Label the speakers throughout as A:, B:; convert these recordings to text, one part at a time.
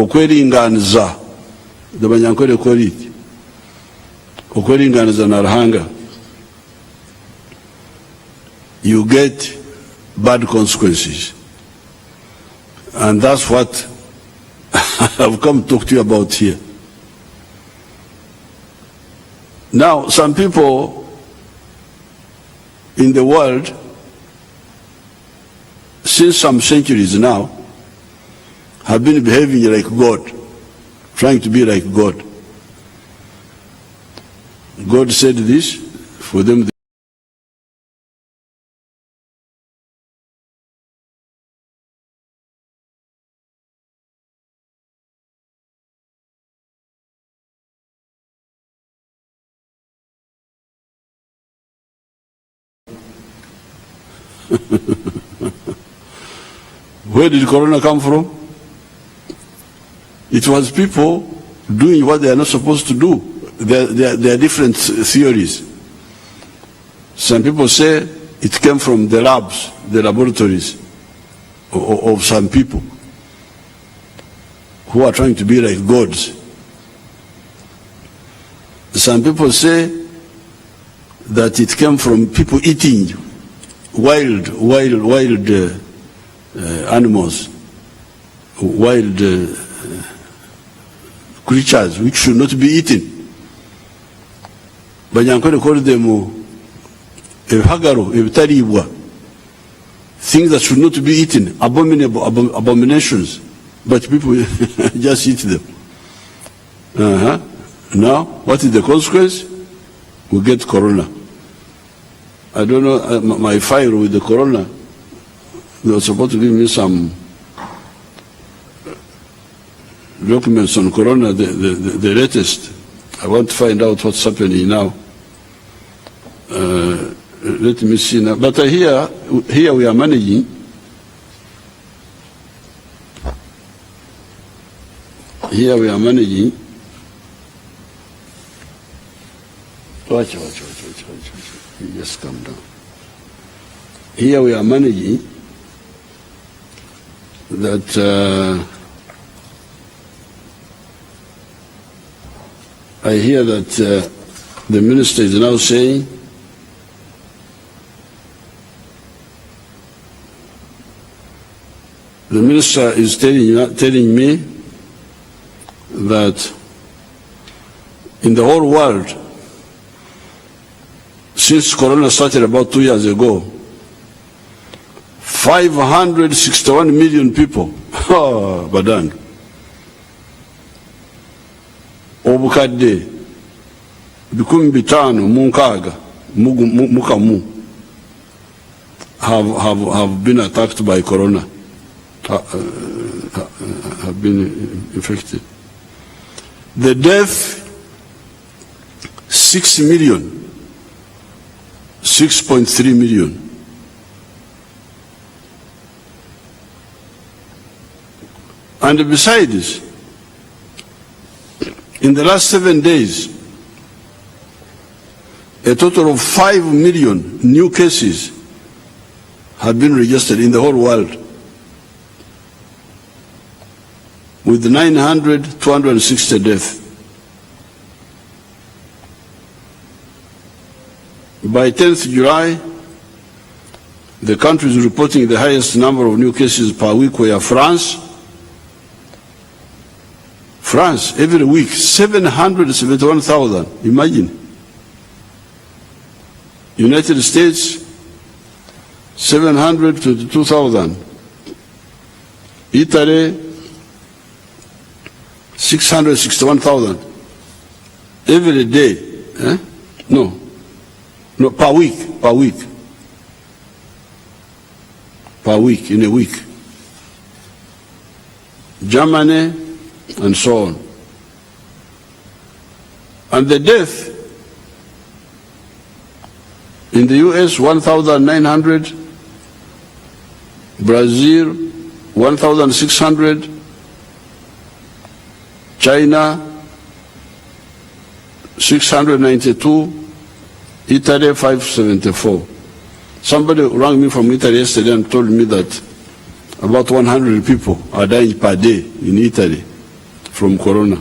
A: okweringaniza dabanyankore koriti okweringaniza na rahanga, you get bad consequences. And that's what I've come to talk to you about here. Now, some people in the world, since some centuries now, have been behaving like God, trying to be like God. God said this, for them Where did Corona come from? It was people doing what they are not supposed to do. There are different theories. Some people say it came from the labs, the laboratories of some people who are trying to be like gods. Some people say that it came from people eating wild animals, wild creatures which should not be eaten. Banyankole call them ebihagaro, ebitaribwa, things that should not be eaten, abominable abominations, but people just eat them. Now, what is the consequence? We get Corona. I don't know, my file with the Corona, they were supposed to give me some documents on Corona, the latest. I want to find out what's happening now. Let me see now. But here we are managing. Here we are managing. Watch. Just calm down. Here we are managing that I hear that the minister is now saying the minister is telling me that in the whole world, since Corona started about 2 years ago, 561 million people, Badan, obukadde bikumi bitano munkaga mukamu have been attacked by Corona, have been infected. The death, 6 million. 6.3 million. And besides, in the last 7 days, a total of 5 million new cases have been registered in the whole world, with 260 deaths. By 10th July, the countries reporting the highest number of new cases per week were France, every week, 771,000, imagine. United States, 722,000. Italy, 661,000. Every day, No, per week, in a week. Germany, and so on. And the death in the US, 1,900, Brazil, 1,600, China, 692, Italy, 574. Somebody rang me from Italy yesterday and told me that about 100 people are dying per day in Italy from corona.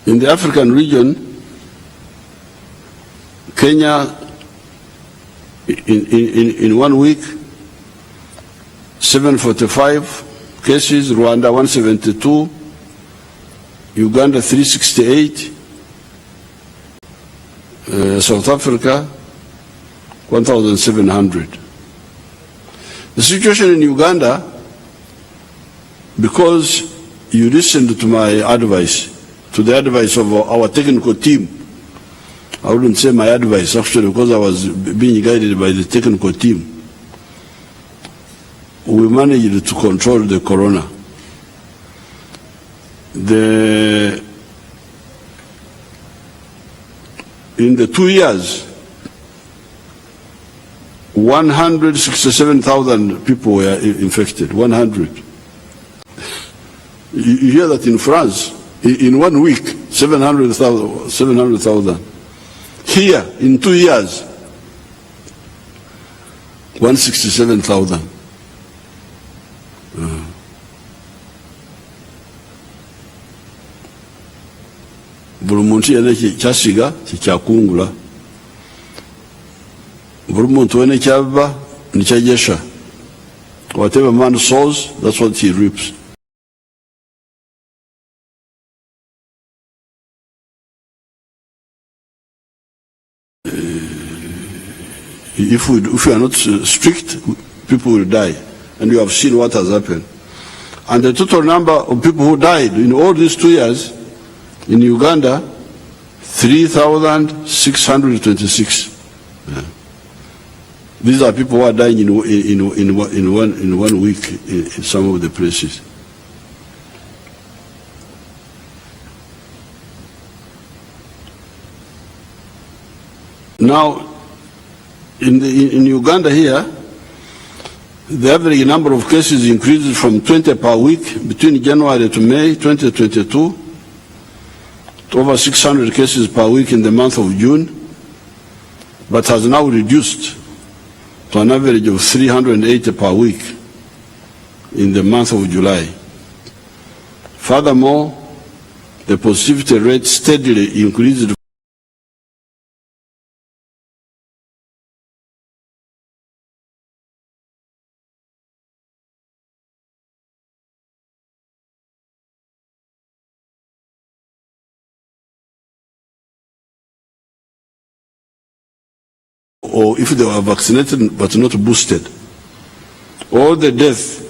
A: In the African region, Kenya, in 1 week, 745 cases, Rwanda 172, Uganda 368, South Africa 1,700. The situation in Uganda, because you listened to my advice, to the advice of our technical team. I wouldn't say my advice, actually, because I was being guided by the technical team. We managed to control the corona. In the 2 years, 167,000 people were infected, 100. You hear that in France, in 1 week, 700,000. Here, in 2 years, 167,000. Buli muntu yena kyasiga kyekyakungula, buli muntu wena kyava nikyajesha. Whatever man sows, that's what he reaps. If we are not strict, people will die. And you have seen what has happened. And the total number of people who died in all these 2 years in Uganda, 3,626. Yeah. These are people who are dying in 1 week in some of the places. Now, in Uganda here, the average number of cases increased from 20 per week between January to May 2022 to over 600 cases per week in the month of June, but has now reduced to an average of 380 per week in the month of July. Furthermore, the positivity rate steadily increased or if they were vaccinated but not boosted. All the death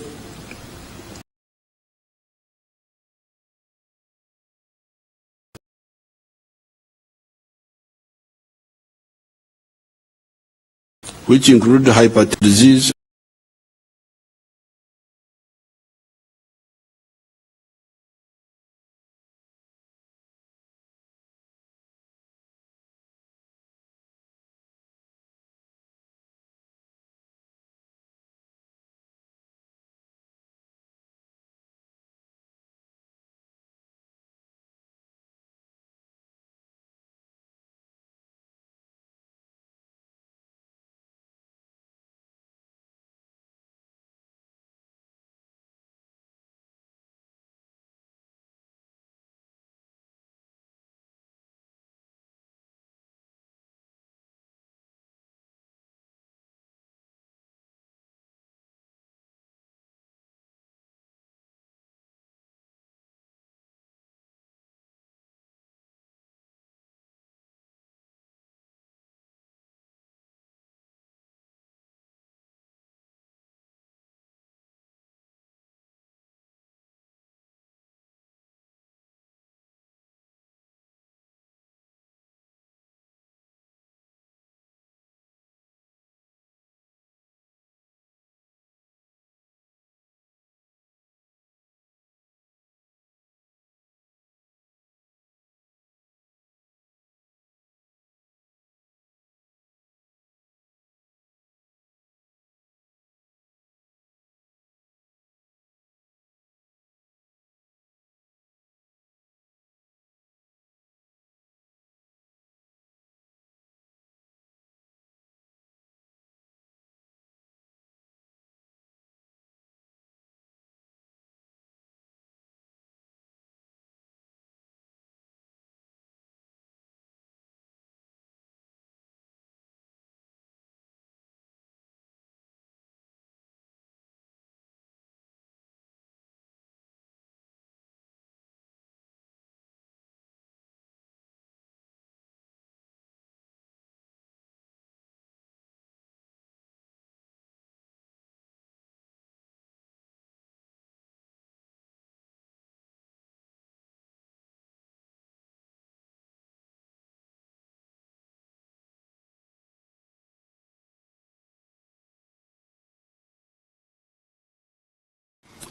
A: which include hypertension disease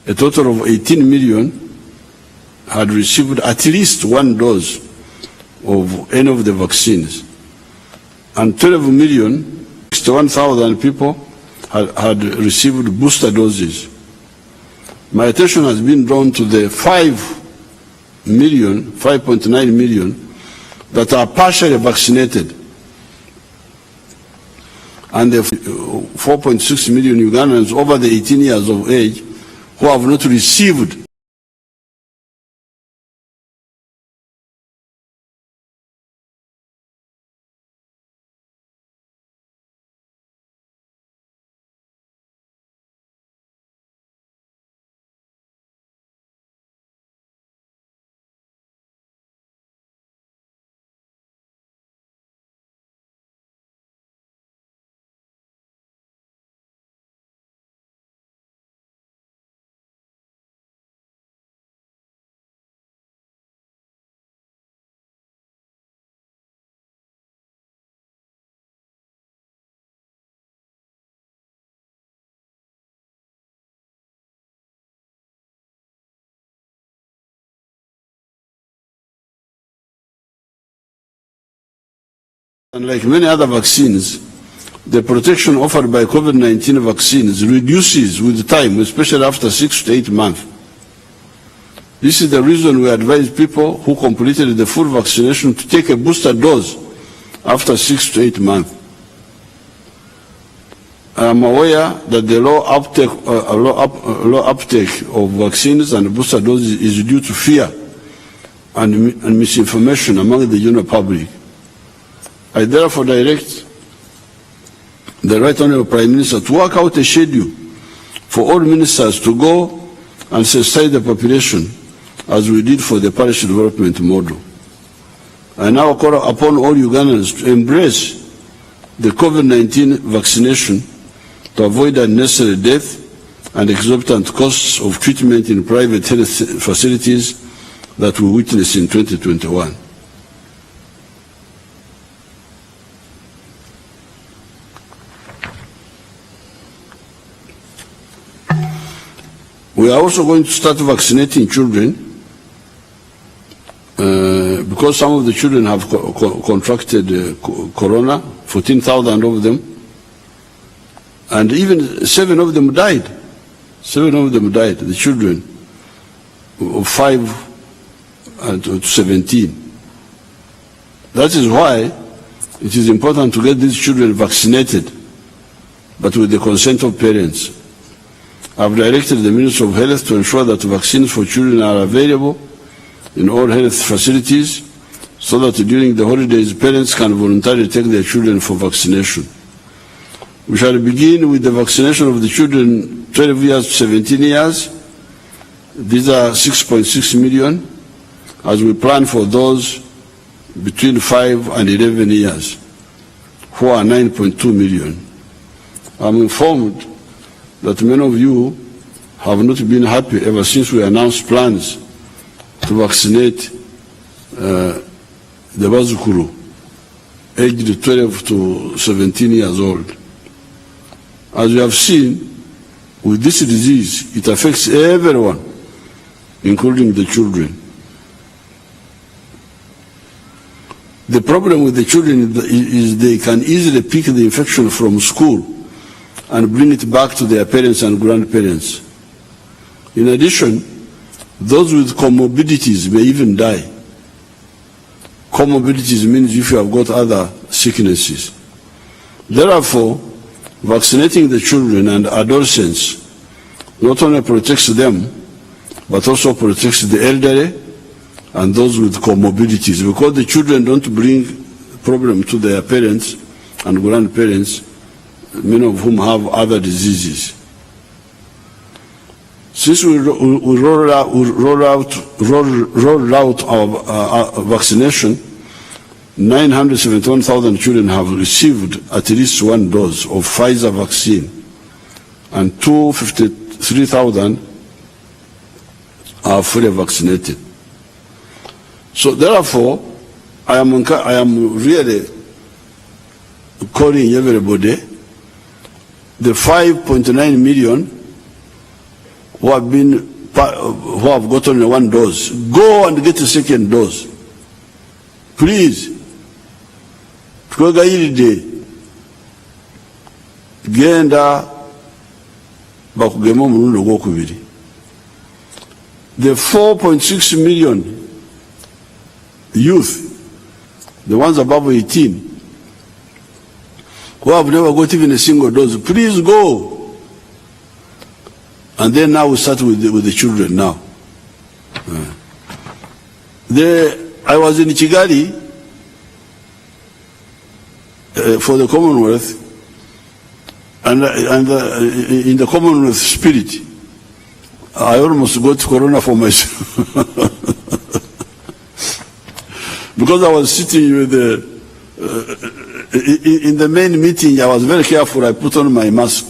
A: a total of 18 million had received at least one dose of any of the vaccines, and 12 million, 61,000 people had received booster doses. My attention has been drawn to the 5.9 million that are partially vaccinated, and the 4.6 million Ugandans over the 18 years of age who have not received Unlike many other vaccines, the protection offered by COVID-19 vaccines reduces with time, especially after 6 to 8 months. This is the reason we advise people who completed the full vaccination to take a booster dose after 6 to 8 months. I am aware that the low uptake of vaccines and booster doses is due to fear and misinformation among the general public. I therefore direct the Right Honourable Prime Minister to work out a schedule for all ministers to go and sensitize the population as we did for the parish development model. I now call upon all Ugandans to embrace the COVID-19 vaccination to avoid unnecessary death and exorbitant costs of treatment in private health facilities that we witnessed in 2021. We are also going to start vaccinating children because some of the children have contracted corona, 14,000 of them, and even 7 of them died. 7 of them died, the children of 5 and 17. That is why it is important to get these children vaccinated, but with the consent of parents. I've directed the Minister of Health to ensure that vaccines for children are available in all health facilities so that during the holidays parents can voluntarily take their children for vaccination. We shall begin with the vaccination of the children 12 years to 17 years. These are 6.6 million, as we plan for those between 5 and 11 years, who are 9.2 million. I'm informed that many of you have not been happy ever since we announced plans to vaccinate the Bazukuru, aged 12 to 17 years old. As you have seen, with this disease, it affects everyone, including the children. The problem with the children is they can easily pick the infection from school and bring it back to their parents and grandparents. In addition, those with comorbidities may even die. Comorbidities means if you have got other sicknesses. Therefore, vaccinating the children and adolescents not only protects them, but also protects the elderly and those with comorbidities, because the children don't bring problem to their parents and grandparents, many of whom have other diseases. Since we roll out our vaccination, 971,000 children have received at least one dose of Pfizer vaccine, and 253,000 are fully vaccinated. So therefore, I am really calling everybody, the 5.9 million who have gotten one dose, go and get a second dose. Please. Twegayiride genda bakugema omulundi ogwokubiri. The 4.6 million youth, the ones above 18, who have never got even a single dose, please go. And then now we start with the children now. I was in Kigali for the Commonwealth, and in the Commonwealth spirit, I almost got corona for myself. Because I was sitting with in the main meeting, I was very careful, I put on my mask.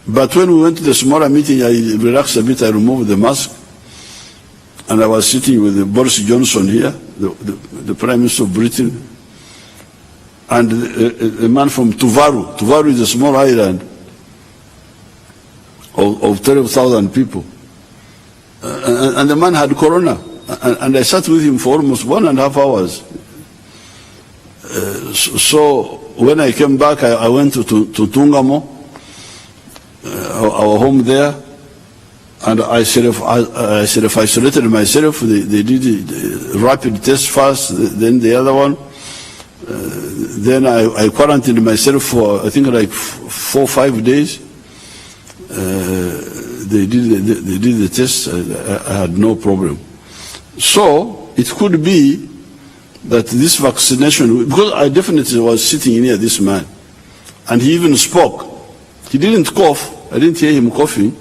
A: But when we went to the smaller meeting, I relaxed a bit, I removed the mask. And I was sitting with Boris Johnson here, the Prime Minister of Britain, and a man from Tuvalu. Tuvalu is a small island of 12,000 people. And the man had corona. And I sat with him for almost 1.5 hours. So when I came back, I went to Tungamo, our home there, and I self-isolated myself. They did the rapid test first, then the other one. Then I quarantined myself for, I think, like 4 or 5 days. They did the test. I had no problem. So it could be that this vaccination, because I definitely was sitting near this man, and he even spoke. He didn't cough. I didn't hear him coughing,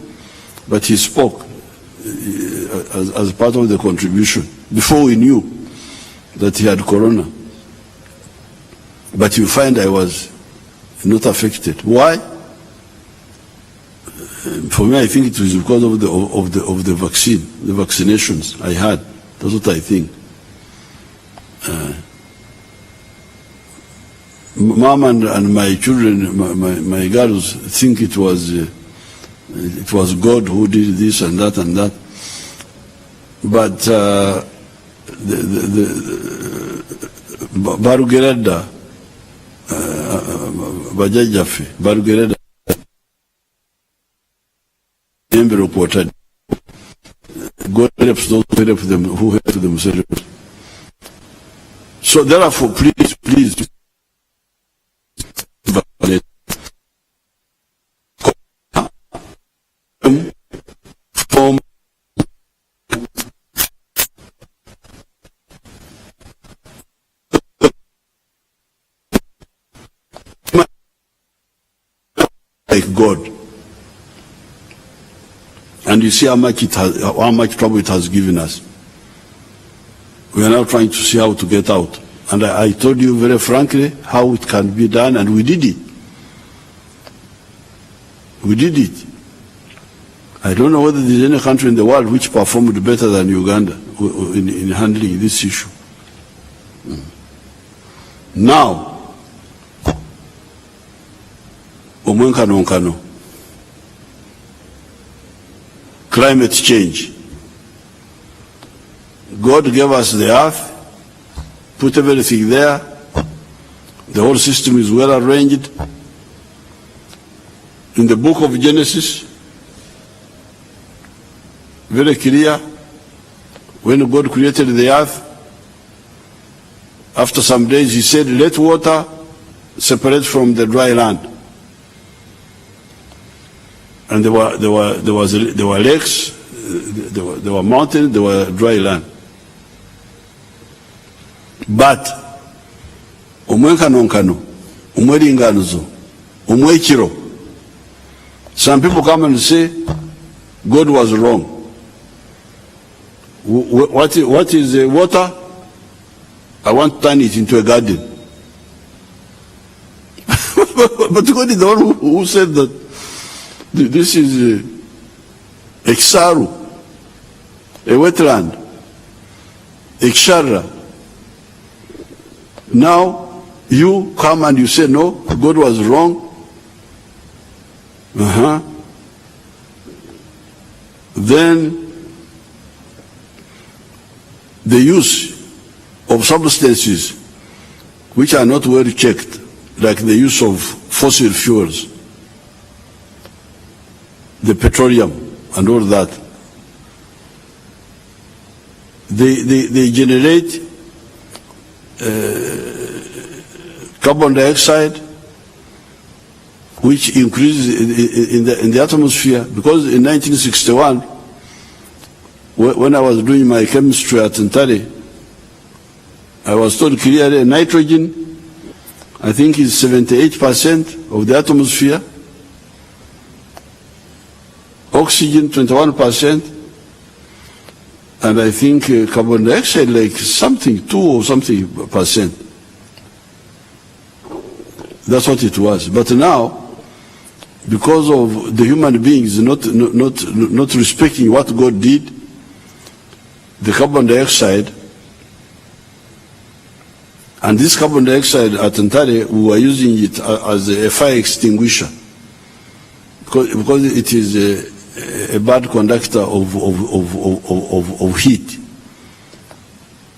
A: but he spoke as part of the contribution before we knew that he had corona. But you find I was not affected. Why? For me, I think it was because of the vaccine, the vaccinations I had. That's what I think. Mom and my children, my girls, think it was God who did this and that and that. But Barugereda, Bajajafe, Barugereda, reported, God helps those who help them, who help themselves. So therefore, please, from like God. And you see how much trouble it has given us. We are now trying to see how to get out. And I told you very frankly how it can be done, and we did it. We did it. I don't know whether there's any country in the world which performed better than Uganda in handling this issue. Now, Omwenkanonkano. Climate change. God gave us the earth, put everything there. The whole system is well arranged. In the book of Genesis, very clear, when God created the earth, after some days he said, let water separate from the dry land. And there were lakes, there were mountains, there were dry land. But omwenkanonkano, omweringanizo, omwekiro, some people come and say God was wrong. What is water? I want to turn it into a garden. But God is the one who said that this is Eksaru, a wetland, Ekshara. Now you come and you say no, God was wrong. Then the use of substances which are not well checked, like the use of fossil fuels, the petroleum and all that, they generate carbon dioxide, which increases in the atmosphere. Because in 1961, when I was doing my chemistry at Ntare, I was told clearly nitrogen, I think, is 78% of the atmosphere, oxygen 21%, and I think carbon dioxide like something 2 or something percent. That's what it was. But now, because of the human beings not respecting what God did, the carbon dioxide, and this carbon dioxide at Ntare, we were using it as a fire extinguisher because it is a bad conductor of heat.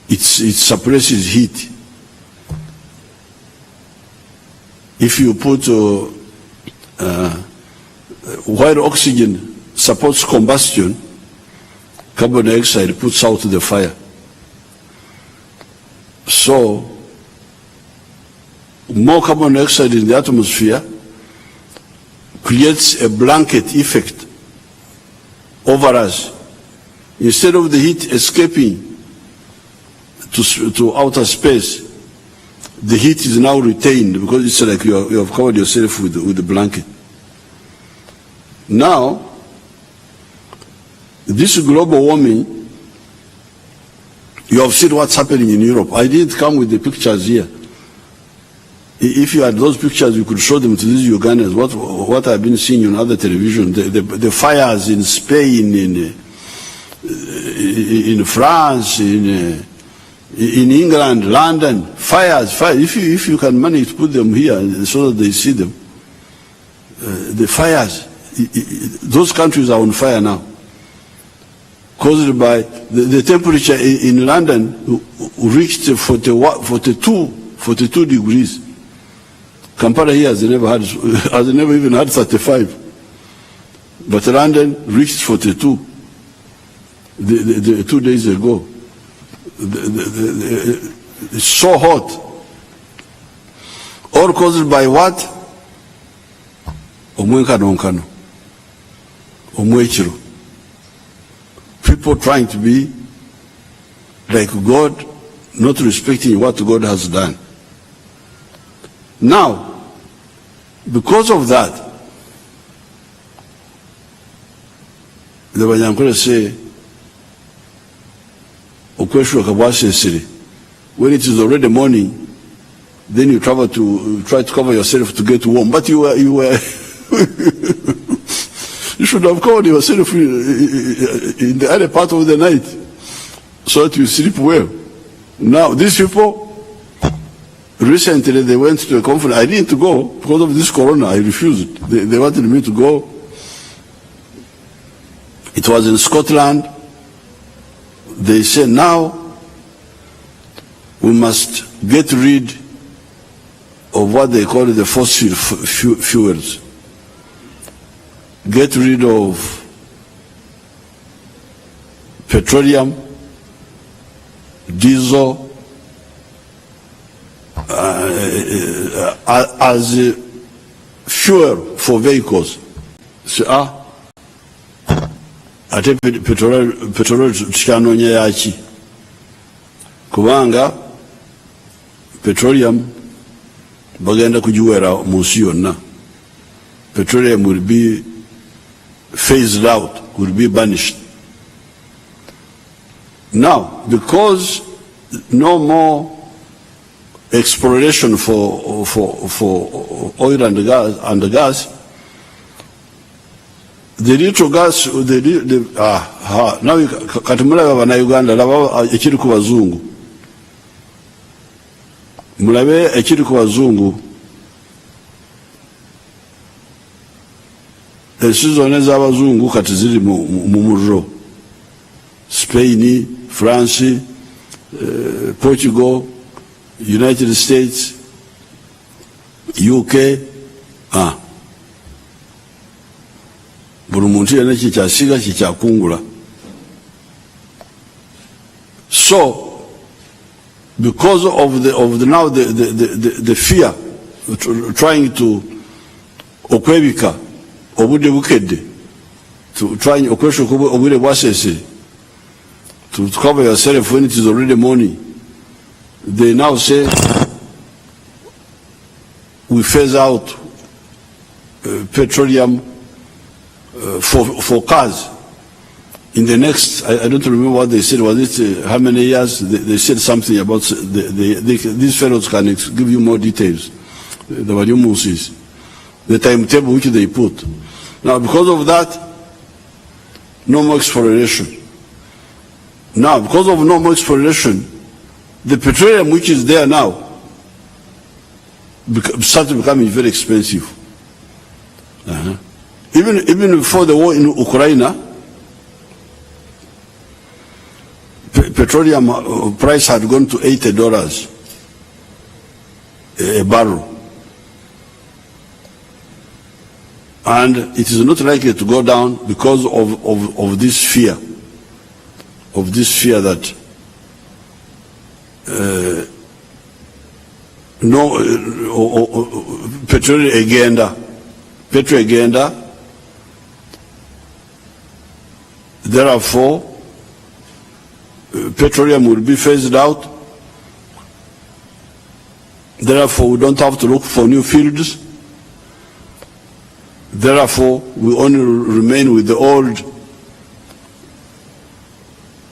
A: It suppresses heat. If you put while oxygen supports combustion, carbon dioxide puts out the fire. So more carbon dioxide in the atmosphere creates a blanket effect over us. Instead of the heat escaping to outer space, the heat is now retained because it's like you have covered yourself with the blanket. Now, this global warming, you have seen what's happening in Europe. I didn't come with the pictures here. If you had those pictures, you could show them to these Ugandans. What I've been seeing on other television, the fires in Spain, in France, in England, London, fires. If you can manage to put them here so that they see them, the fires, those countries are on fire now, caused by the temperature in London reached 42 degrees. Kampala here has never even had 35, but London reached 42 2 days ago. It's so hot. All caused by what? Omwenkanonkano, omwechiro. People trying to be like God, not respecting what God has done. Now, because of that, the Banyankole say, when it is already morning, then you travel to try to cover yourself to get warm. But you were you should have covered yourself in the early part of the night so that you sleep well. Now, these people, recently they went to a conference. I didn't go because of this corona. I refused. They wanted me to go. It was in Scotland. They said now we must get rid of what they call the fossil fuels. Get rid of petroleum, diesel, as a fuel for vehicles. So, ate petrol tukyanoonya yaki? Kubanga petroleum bagenda kugiwera mu nsi yonna. Petroleum will be phased out, will be banished. Now, because no more exploration for oil and gas, the little gas, now katumulabe bana Uganda laba ekiri ku bazungu. Mulabe ekiri ku bazungu. ensi zonna ez'abazungu kati ziri mu murro. Spain, France, Portugal, United States, UK. Buli muntu yenna kikyasiga kikyakungula. So, because of the fear, trying to okwebika obudde bukedde, to trying okwesha obudde bwasese, to cover yourself when it is already morning, they now say we phase out petroleum for cars. In the next, I don't remember what they said, was it how many years? They said something about, these fellows can give you more details, the Musis, the timetable which they put. Now, because of that, no more exploration. Now, because of no more exploration, the petroleum which is there now started becoming very expensive. Even before the war in Ukraine, petroleum price had gone to $80 a barrel. And it is not likely to go down because of this fear. Of this fear that petrol agenda, therefore petroleum will be phased out, therefore we don't have to look for new fields, therefore we only remain with the old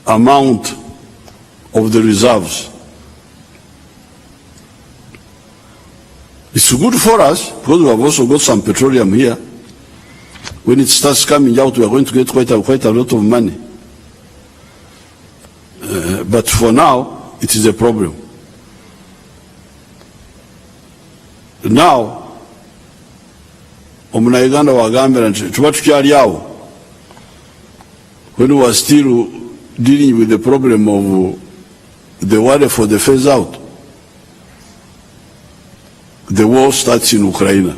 A: amount of the reserves. It's good for us because we have also got some petroleum here. When it starts coming out, we are going to get quite a lot of money. But for now, it is a problem. Now, Omuna-Uganda wagambira nti tuba tukyali awo, when we were still dealing with the problem of the worry for the phase out, the war starts in Ukraine.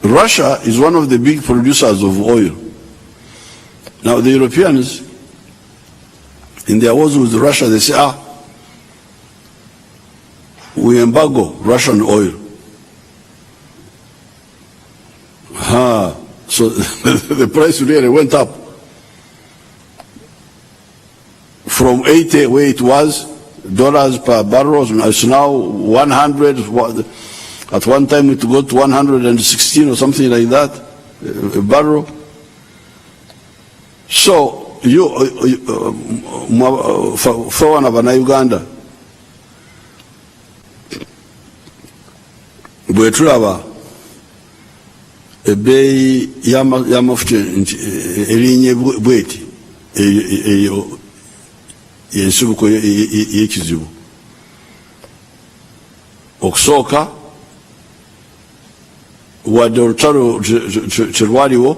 A: Russia is one of the big producers of oil. Now the Europeans, in their wars with Russia, they say, we embargo Russian oil. So the price really went up from 80 where it was dollars per barrel. It's now 100. At one time it got to 116 or something like that a barrel. So for one of Uganda, bwetulaba ebbeeyi y'amafuta erinnya bweti eyo y'ensibuko y'ekizibu. Okusooka wadde olutalo kyelwaliwo,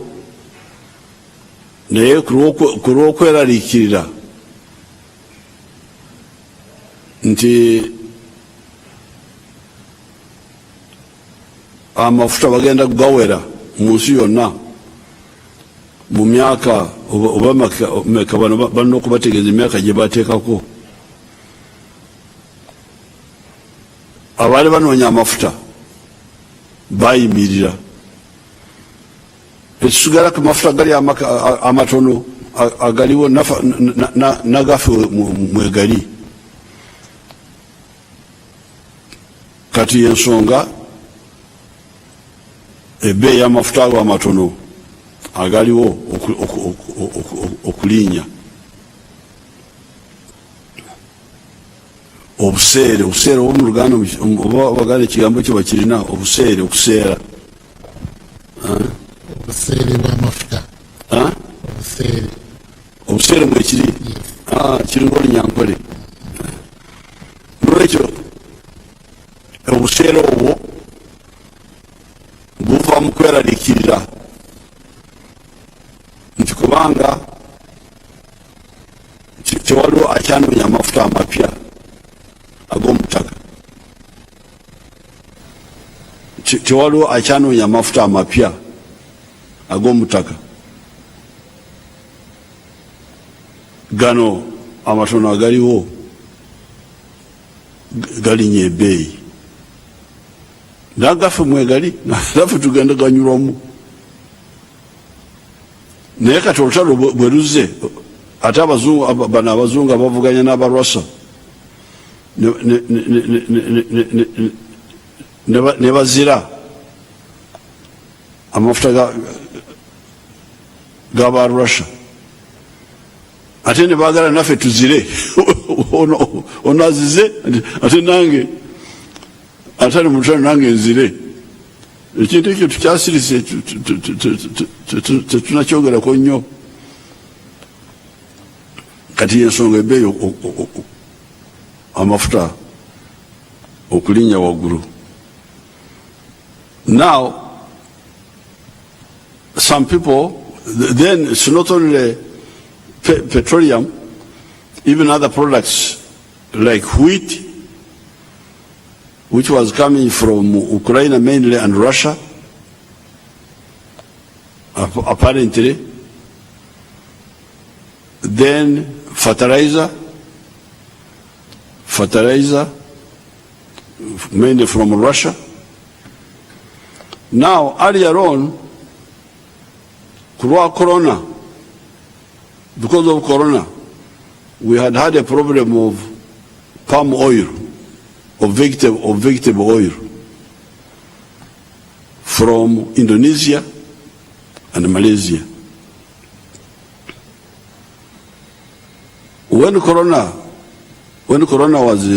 A: naye ku lw'okweraliikirira nti amafuta bagenda kugawera mu nsi yonna mu myaka oba meka bano balina okubategeeza emyaka gye bateekako. Abaali banoonya amafuta bayimirira, ekisigala ku mafuta gali amatono agaliwo nagafe mwegali. Kati y'ensonga ebbeeyi y'amafuta ago amatono agaliwo okulinnya. Obuseere oba mu Luganda oba Abaganda ekigambo kyo bakirina, obuseere, okuseera.
B: Obuseere bw'amafuta.
A: Obuseere mwekiri kiringa Olunyankole. Nolwekyo obuseere obwo buva mu okweraliikirira nti kubanga tewaliwo akyanoonya amafuta amapya ag'omutaka, tewaliwo akyanoonya amafuta amapya ag'omutaka. Gano amatono agaliwo galinnya ebbeeyi, nagaffe mwegali naffe tugenda ganyulwamu. Naye kati olutalo bwe luzze, ate bano abazungu abavuganya n'abarwasa ne bazira amafuta g'abarussia, ate ne baagala naffe tuzire. Ono azize ate nange atali mu lutalo nange nzire. Ekintu ekyo tukyasirise, tetunakyogerako nnyo. Kati y'ensonga ebbeeyi amafuta okulinnya waggulu. Now, some people, then it's not only petroleum, even other products like wheat, which was coming from Ukraine mainly and Russia, apparently. Then fertilizer mainly from Russia. Now, earlier on, because of corona, we had a problem of palm oil, of vegetable oil from Indonesia and Malaysia. When corona was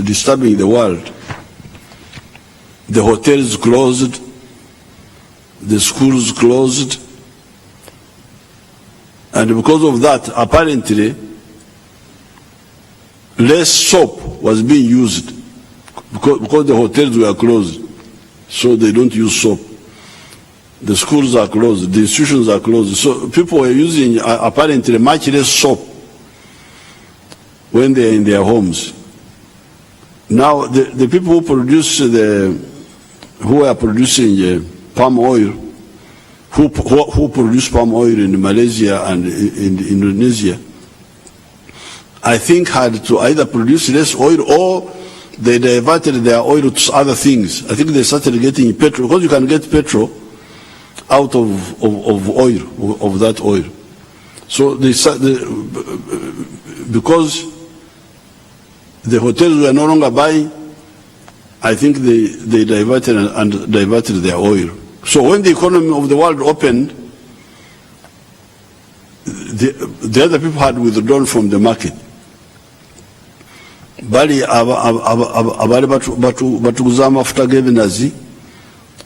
A: disturbing the world, the hotels closed, the schools closed, and because of that, apparently, less soap was being used because the hotels were closed, so they don't use soap. The schools are closed, the institutions are closed, so people were using apparently much less soap when they are in their homes. Now, the people who are producing palm oil, who produce palm oil in Malaysia and in Indonesia, I think had to either produce less oil or they diverted their oil to other things. I think they started getting petrol, because you can get petrol out of oil, of that oil. So because the hotels were no longer buying, I think they diverted their oil. So when the economy of the world opened, the other people had withdrawn from the market. Bali abali batuguza amafuta g'ebinazi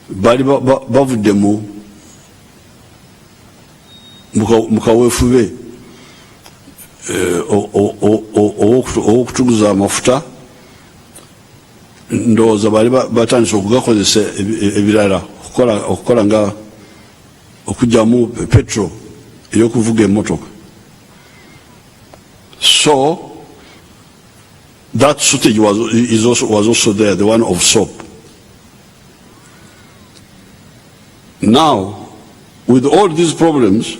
A: bali bavudde mu kaweefube ow'okutuguza amafuta, ndowooza bali batandise okugakozesa ebirala, okukola nga okugyamu petrol ey'okuvuga emmotoka. So that shortage was also there, the one of soap. Now, with all these problems,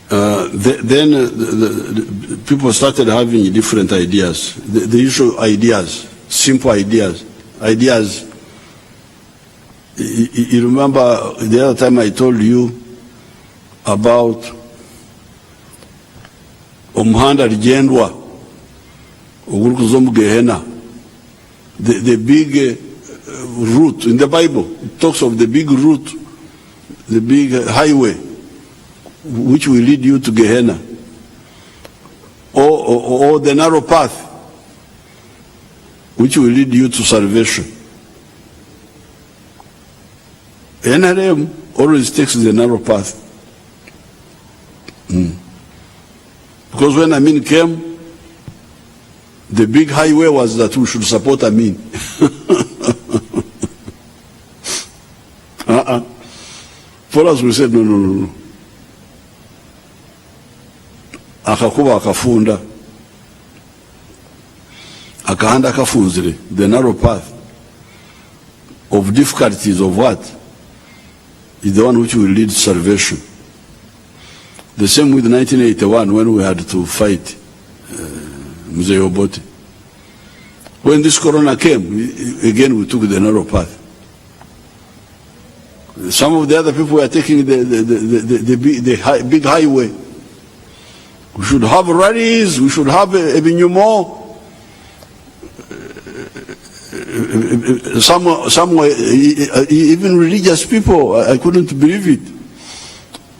A: then the people started having different ideas. The usual ideas, simple ideas. You remember the other time I told you about omuhanda ligendwa ogulukuza omu Gehena, the big route in the Bible. It talks of the big route, the big highway which will lead you to Gehenna, or the narrow path which will lead you to salvation. NRM always takes the narrow path. Because when Amin came, the big highway was that we should support Amin. For us, we said, no. Akakuba akafunda. Akahanda akafunzire. The narrow path of difficulties of what? Is the one which will lead to salvation. The same with 1981 when we had to fight Museveni. When this corona came, again we took the narrow path. Some of the other people were taking the big highway. We should have rallies, we should have a Binyumo. Some were, even religious people, I couldn't believe it.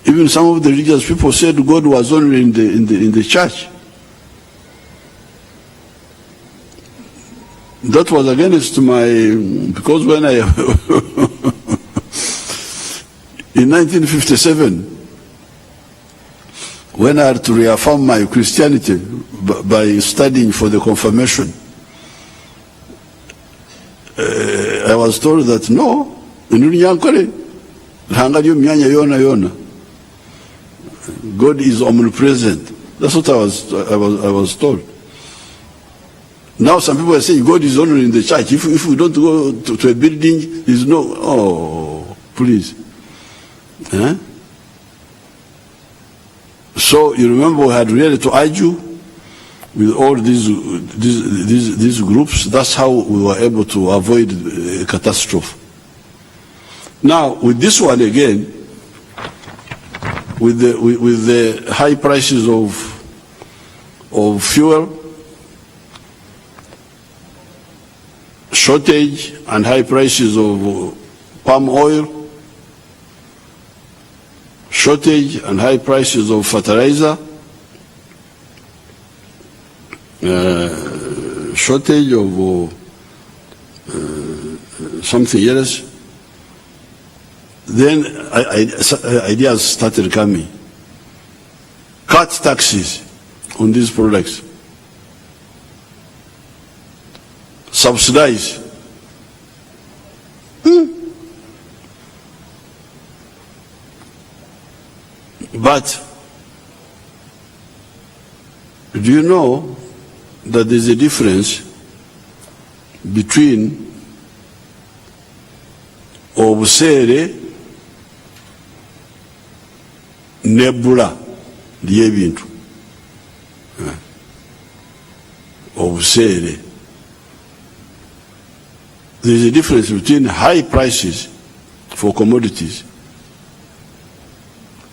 A: Even some of the religious people said God was only in the church. That was against my, because when I, in 1957, when I had to reaffirm my Christianity by studying for the confirmation, I was told that no, God is omnipresent. That's what I was told. Now some people are saying God is only in the church. If we don't go to a building, there's no, oh, please. Eh? So you remember we had really to argue with all these groups. That's how we were able to avoid a catastrophe. Now with this one again, with the high prices of fuel, shortage and high prices of palm oil, shortage and high prices of fertilizer, shortage of something else, then ideas started coming. Cut taxes on these products. Subsidize. But do you know that there's a difference between obusere nebula lyebintu? Obusere. There's a difference between high prices for commodities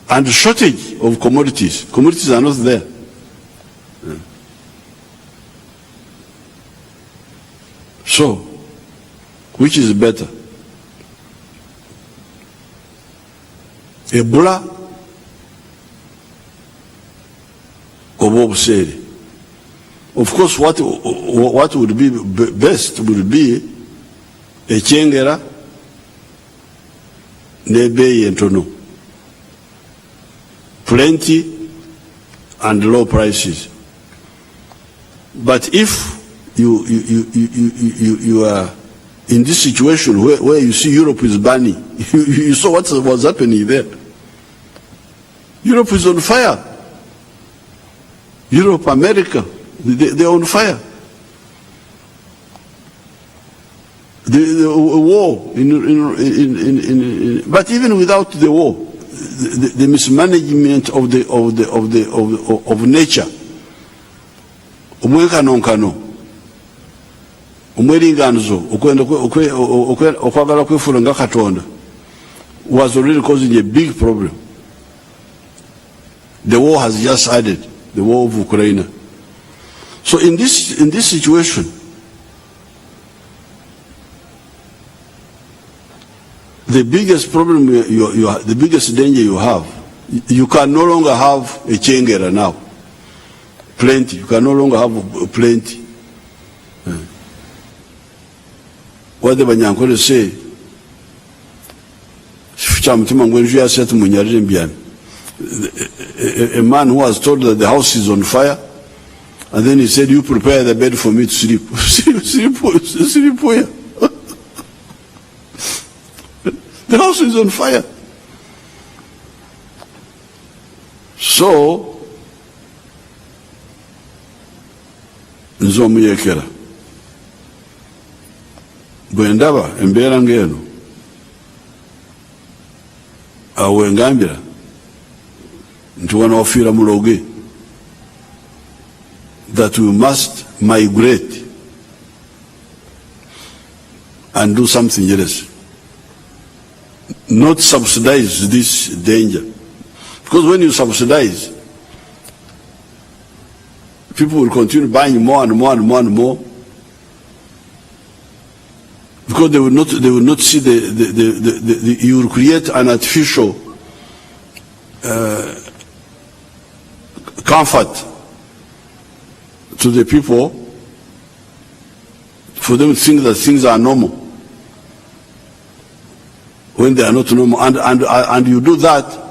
A: and shortage of commodities. Commodities are not there. So, which is better? Ebola or obusere? Of course, what would be best would be ekyengera n'ebbeeyi entono, plenty and low prices. But if you are in this situation where you see Europe is burning, you saw what was happening there. Europe is on fire. Europe, America, they're on fire. The war, but even without the war, the mismanagement of nature, omwenkanonkano, omweringanizo, okwagala kwefula nga Katonda, was already causing a big problem. The war has just added, the war of Ukraine. So in this situation, the biggest problem the biggest danger you have, you can no longer have a chengera now. Plenty. You can no longer have plenty. What the Banyankole say, a man who was told that the house is on fire, and then he said, you prepare the bed for me to sleep. Sleep where? The house is on fire. So, nze omuyekera bwe ndaba embeera ng'eno awo wengambira nti wano wafiira muloge, that we must migrate and do something else, not subsidize this danger. Because when you subsidize, people will continue buying more and more and more and more, because they will not see you will create an artificial comfort to the people for them to think that things are normal when they are not normal, and you do that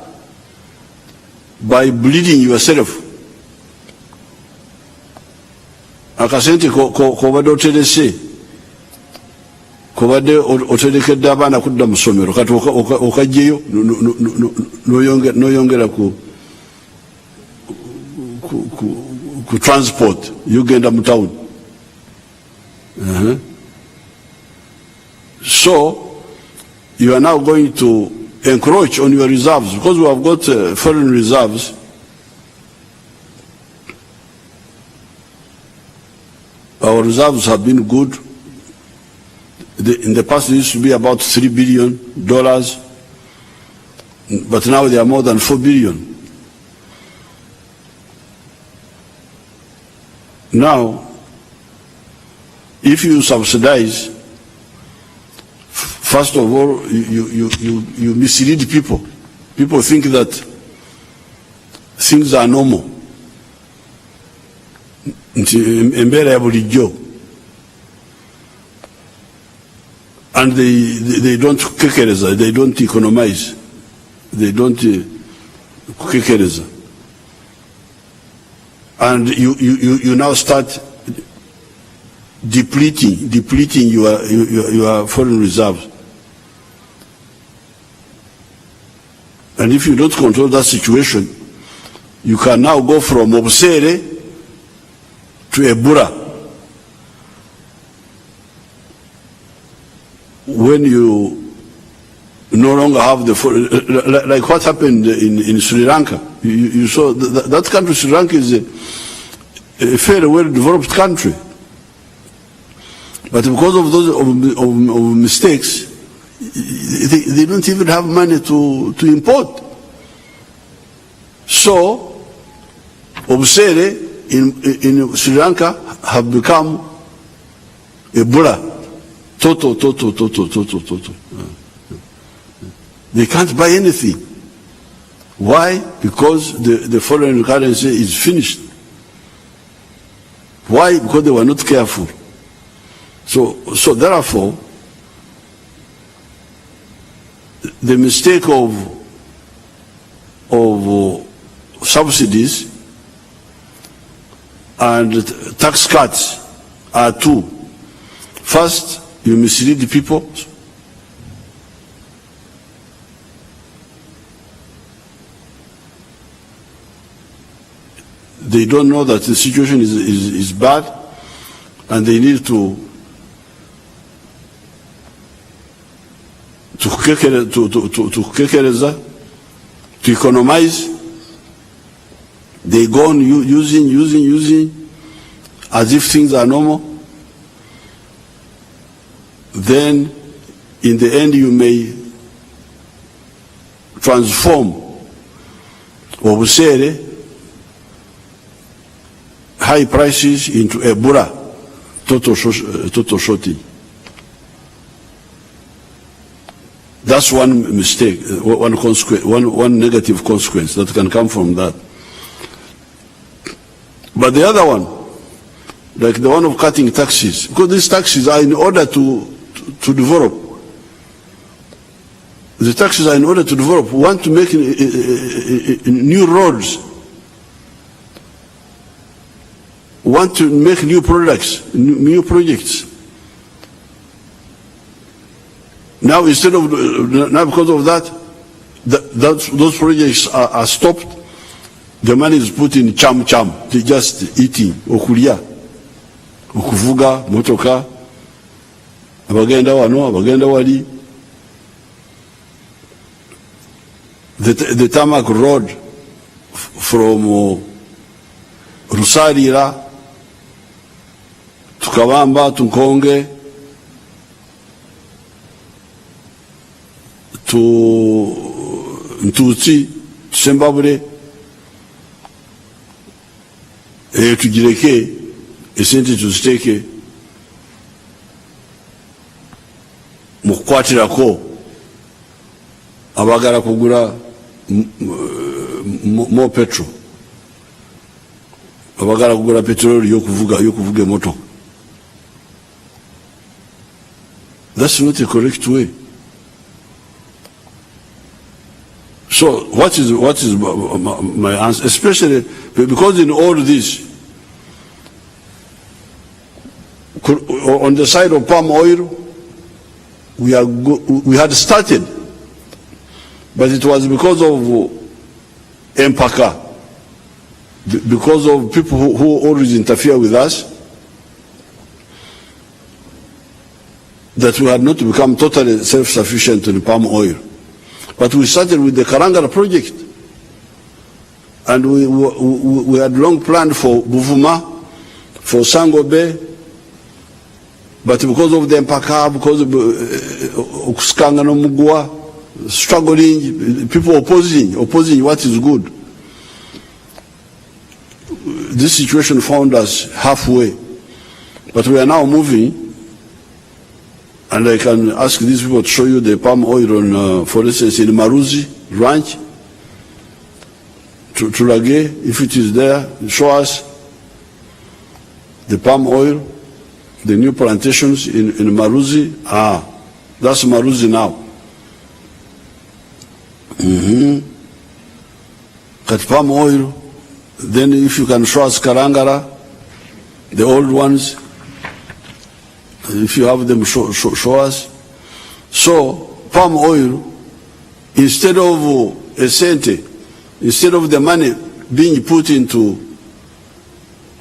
A: by bleeding yourself. Akasente kobadde oterese, kobadde oterekedde abaana kudda mu ssomero, kati okajjeyo n'oyongera ku transport, yogenda mu town. So you are now going to encroach on your reserves, because we have got foreign reserves. Our reserves have been good. In the past, they used to be about $3 billion, but now they are more than $4 billion. Now, if you subsidize, first of all, you mislead people. People think that things are normal. Embeera ya bulijjo. And they don't kekereza, they don't economize, they don't kekereza. And you now start depleting your foreign reserves. And if you don't control that situation, you can now go from obsere to ebura. When you no longer have the, like what happened in Sri Lanka. You saw that country, Sri Lanka, is a fairly well-developed country. But because of those of mistakes, they don't even have money to import. So, obsere in Sri Lanka have become Ebola. Total. They can't buy anything. Why? Because the foreign currency is finished. Why? Because they were not careful. So therefore, the mistake of subsidies and tax cuts are two. First, you mislead the people. They don't know that the situation is bad, and they need to economize. They go on using as if things are normal. Then, in the end, you may transform obusere, high prices, into ebura, total shortage. That's one mistake, one negative consequence that can come from that. But the other one, like the one of cutting taxes, because these taxes are in order to develop. The taxes are in order to develop. We want to make new roads. We want to make new products, new projects. Now, instead of, now because of that, those projects are stopped. The money is put in cham, just eating, okulia, okuvuga, motoka, abagenda wano, abagenda wali. The tarmac road from Rusarira to Kawamba to Nkonge to Ntutsi, to Zimbabwe, tugireke esente tuziteke mu kukwatirako abagala kugula more petrol, abagala kugula petrol yokuvuga emotoka. That's not the correct way. So what is my answer? Especially because in all this, on the side of palm oil, we had started, but it was because of empaka, because of people who always interfere with us, that we had not become totally self-sufficient in palm oil. But we started with the Karangara project, and we had long planned for Buvuma, for Sangobe, but because of the Mpaka, because of Okuskanga no Mugwa, struggling, people opposing what is good, this situation found us halfway. But we are now moving. And I can ask these people to show you the palm oil on, for instance, in Maruzi Ranch, Tulage, if it is there, show us the palm oil, the new plantations in Maruzi. That's Maruzi now. Cut palm oil. Then if you can show us Karangara, the old ones, if you have them, show us. So palm oil, instead of instead of the money being put into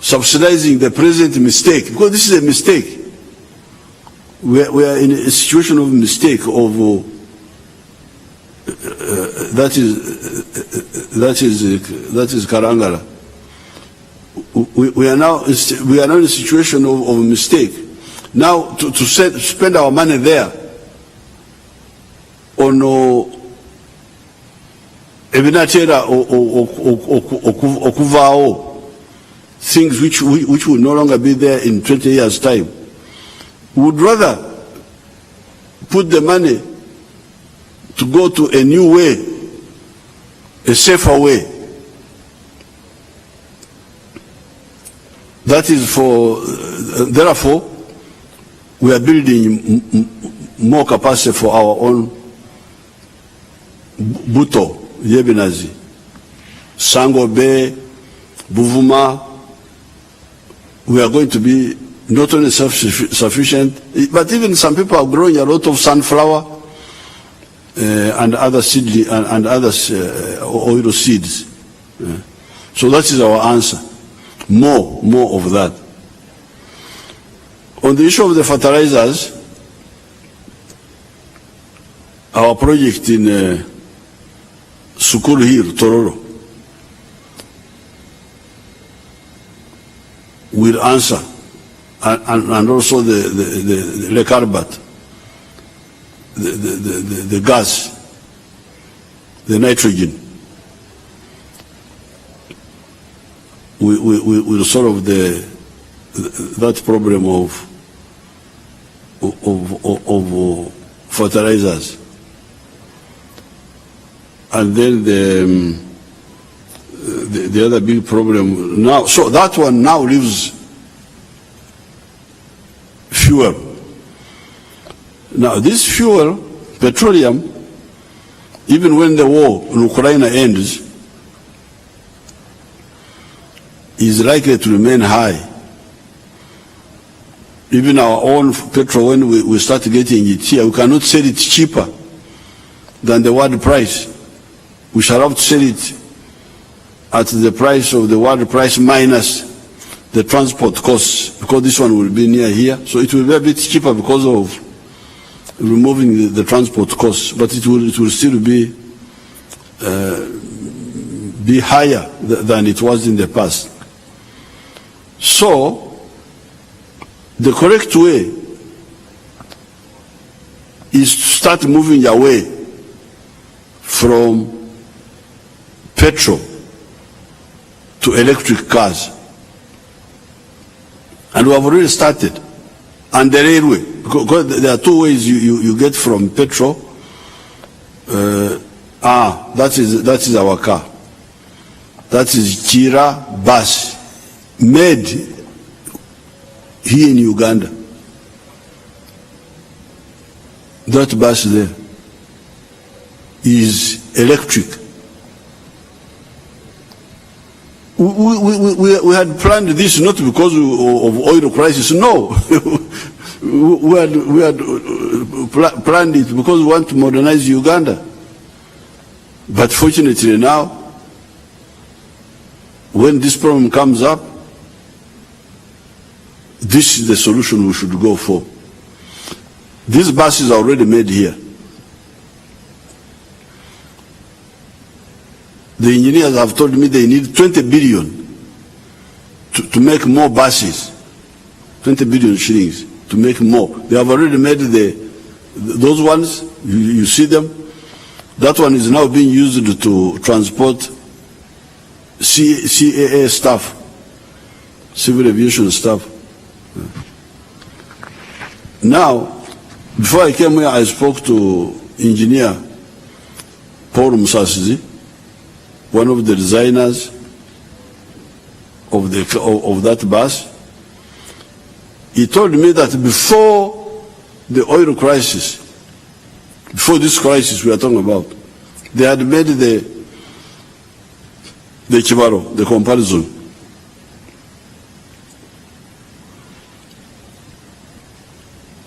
A: subsidizing the present mistake, because this is a mistake. We are in a situation of mistake of that is Karangara. We are now in a situation of mistake. Now, to spend our money there on ebinatera okuvao things which will no longer be there in 20 years' time, we would rather put the money to go to a new way, a safer way. That is therefore, we are building more capacity for our own Buto, Yebinazi, Sangobe, Buvuma. We are going to be not only self-sufficient, but even some people are growing a lot of sunflower and other seed and other oil seeds. So that is our answer. More of that. On the issue of the fertilizers, our project in Sukuru here, Tororo, will answer, and also the Lekarbat, the gas, the nitrogen. We will solve that problem of fertilizers. And then the other big problem now, so that one now leaves fuel. Now this fuel, petroleum, even when the war in Ukraine ends, is likely to remain high. Even our own petrol, when we start getting it here, we cannot sell it cheaper than the world price. We shall have to sell it at the price of the world price minus the transport costs, because this one will be near here. So it will be a bit cheaper because of removing the transport costs, but it will still be higher than it was in the past. So the correct way is to start moving away from petrol to electric cars. And we have already started. And the railway, because there are two ways you get from petrol. That is our car. That is Chira bus, made here in Uganda. That bus there is electric. We had planned this not because of oil crisis, no. we had planned it because we want to modernize Uganda. But fortunately now, when this problem comes up, this is the solution we should go for. These buses are already made here. The engineers have told me they need 20 billion to make more buses. 20 billion shillings to make more. They have already made those ones, you see them. That one is now being used to transport CAA staff, civil aviation staff. Now, before I came here, I spoke to engineer Paul Musasizi, one of the designers of that bus. He told me that before the oil crisis, before this crisis we are talking about, they had made the Chibaro, the comparison.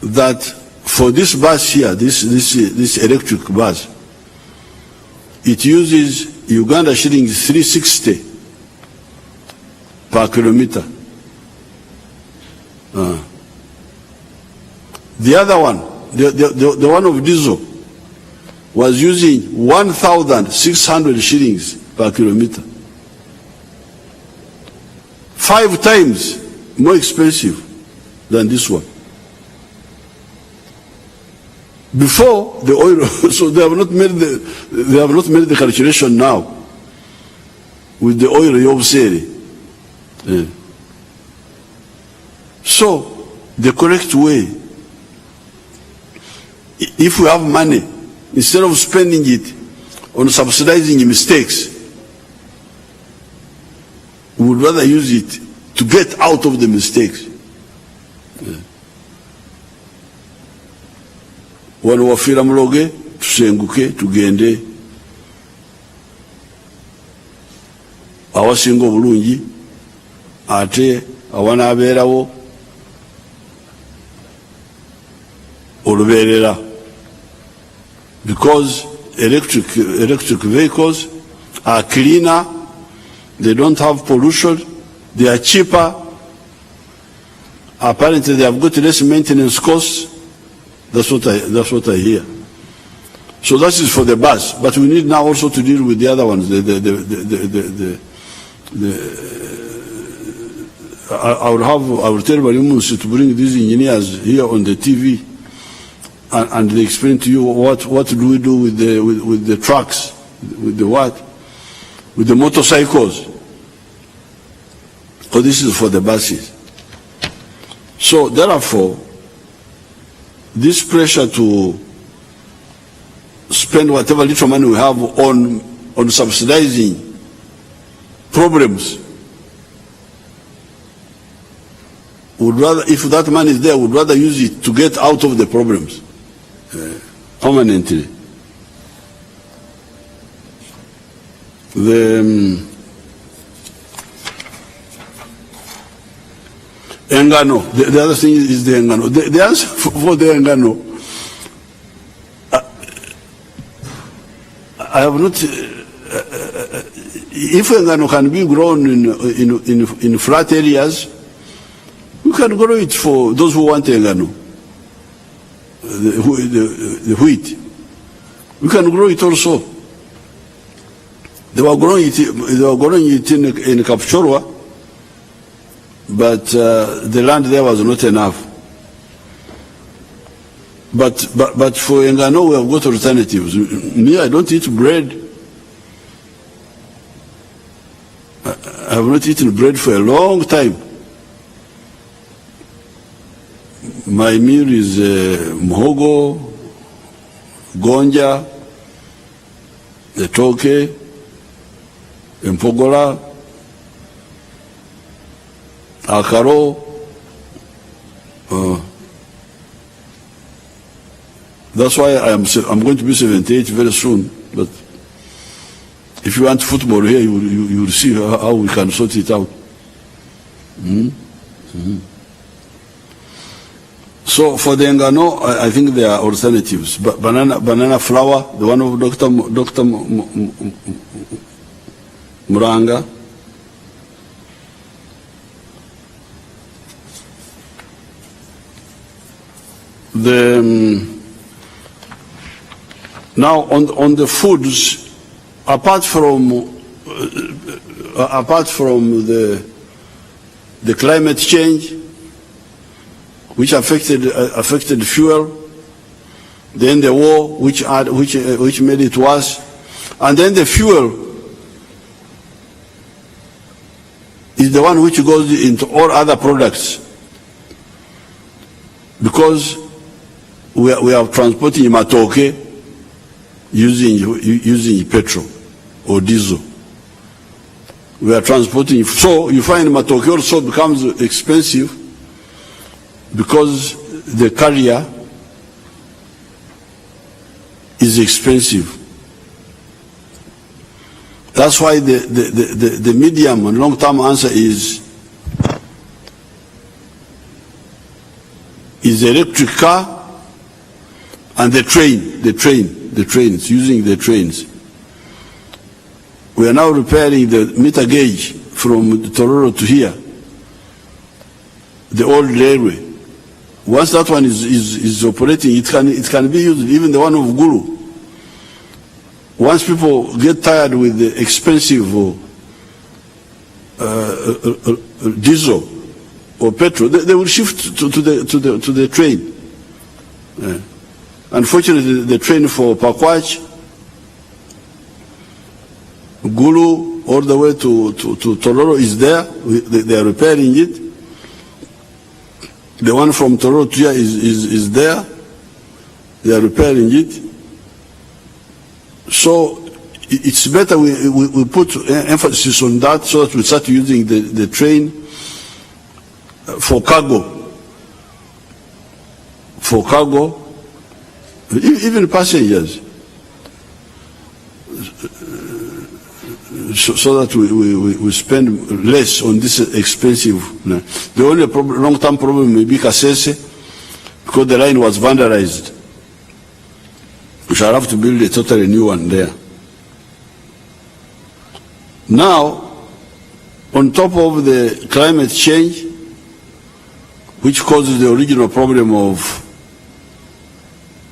A: That for this bus here, this electric bus, it uses Uganda shillings 360 per kilometer. The other one, the one of diesel, was using 1,600 shillings per kilometer. 5 times more expensive than this one. Before the oil, so they have not made the calculation now with the oil you've said. So the correct way, if we have money, instead of spending it on subsidizing mistakes, we would rather use it to get out of the mistakes. Wano wafira muloge tusenguke tugende awasinga obulungi ate awanaabeerawo olubeerera, because electric vehicles are cleaner, they don't have pollution, they are cheaper, apparently they have got less maintenance costs. That's what I hear. So that is for the bus, but we need now also to deal with the other ones. I will tell Barimus to bring these engineers here on the TV, and they explain to you what do we do with the trucks, with the motorcycles. So this is for the buses. So therefore, this pressure to spend whatever little money we have on subsidizing problems, would rather, if that money is there, would rather use it to get out of the problems permanently. Engano. The other thing is the Engano. The answer for the Engano, I have not, if engano can be grown in flat areas, we can grow it for those who want engano, the wheat. We can grow it also. They were growing it in Kapchorwa, but the land there was not enough. But for engano, we have got alternatives. Me, I don't eat bread. I have not eaten bread for a long time. My meal is muhogo, gonja, etoke, empogola, akaro. That's why I'm going to be 78 very soon. But if you want football here, you will see how we can sort it out. So for the engano, I think there are alternatives. Banana flour, the one of Dr. Muranga. Now on the foods, apart from the climate change, which affected fuel, then the war, which made it worse, and then the fuel is the one which goes into all other products, because we are transporting matoke using petrol or diesel. We are transporting, so you find matoke also becomes expensive because the carrier is expensive. That's why the medium and long-term answer is electric car and the trains, using the trains. We are now repairing the meter gauge from Tororo to here, the old railway. Once that one is operating, it can be used, even the one of Gulu. Once people get tired with the expensive diesel or petrol, they will shift to the train. Unfortunately, the train for Pakwach, Gulu, all the way to Tororo is there. They are repairing it. The one from Tororo to here is there. They are repairing it. So it's better we put emphasis on that so that we start using the train for cargo. For cargo, even passengers. So that we spend less on this expensive. The only long-term problem may be Kasese, because the line was vandalized. We shall have to build a totally new one there. Now, on top of the climate change, which causes the original problem of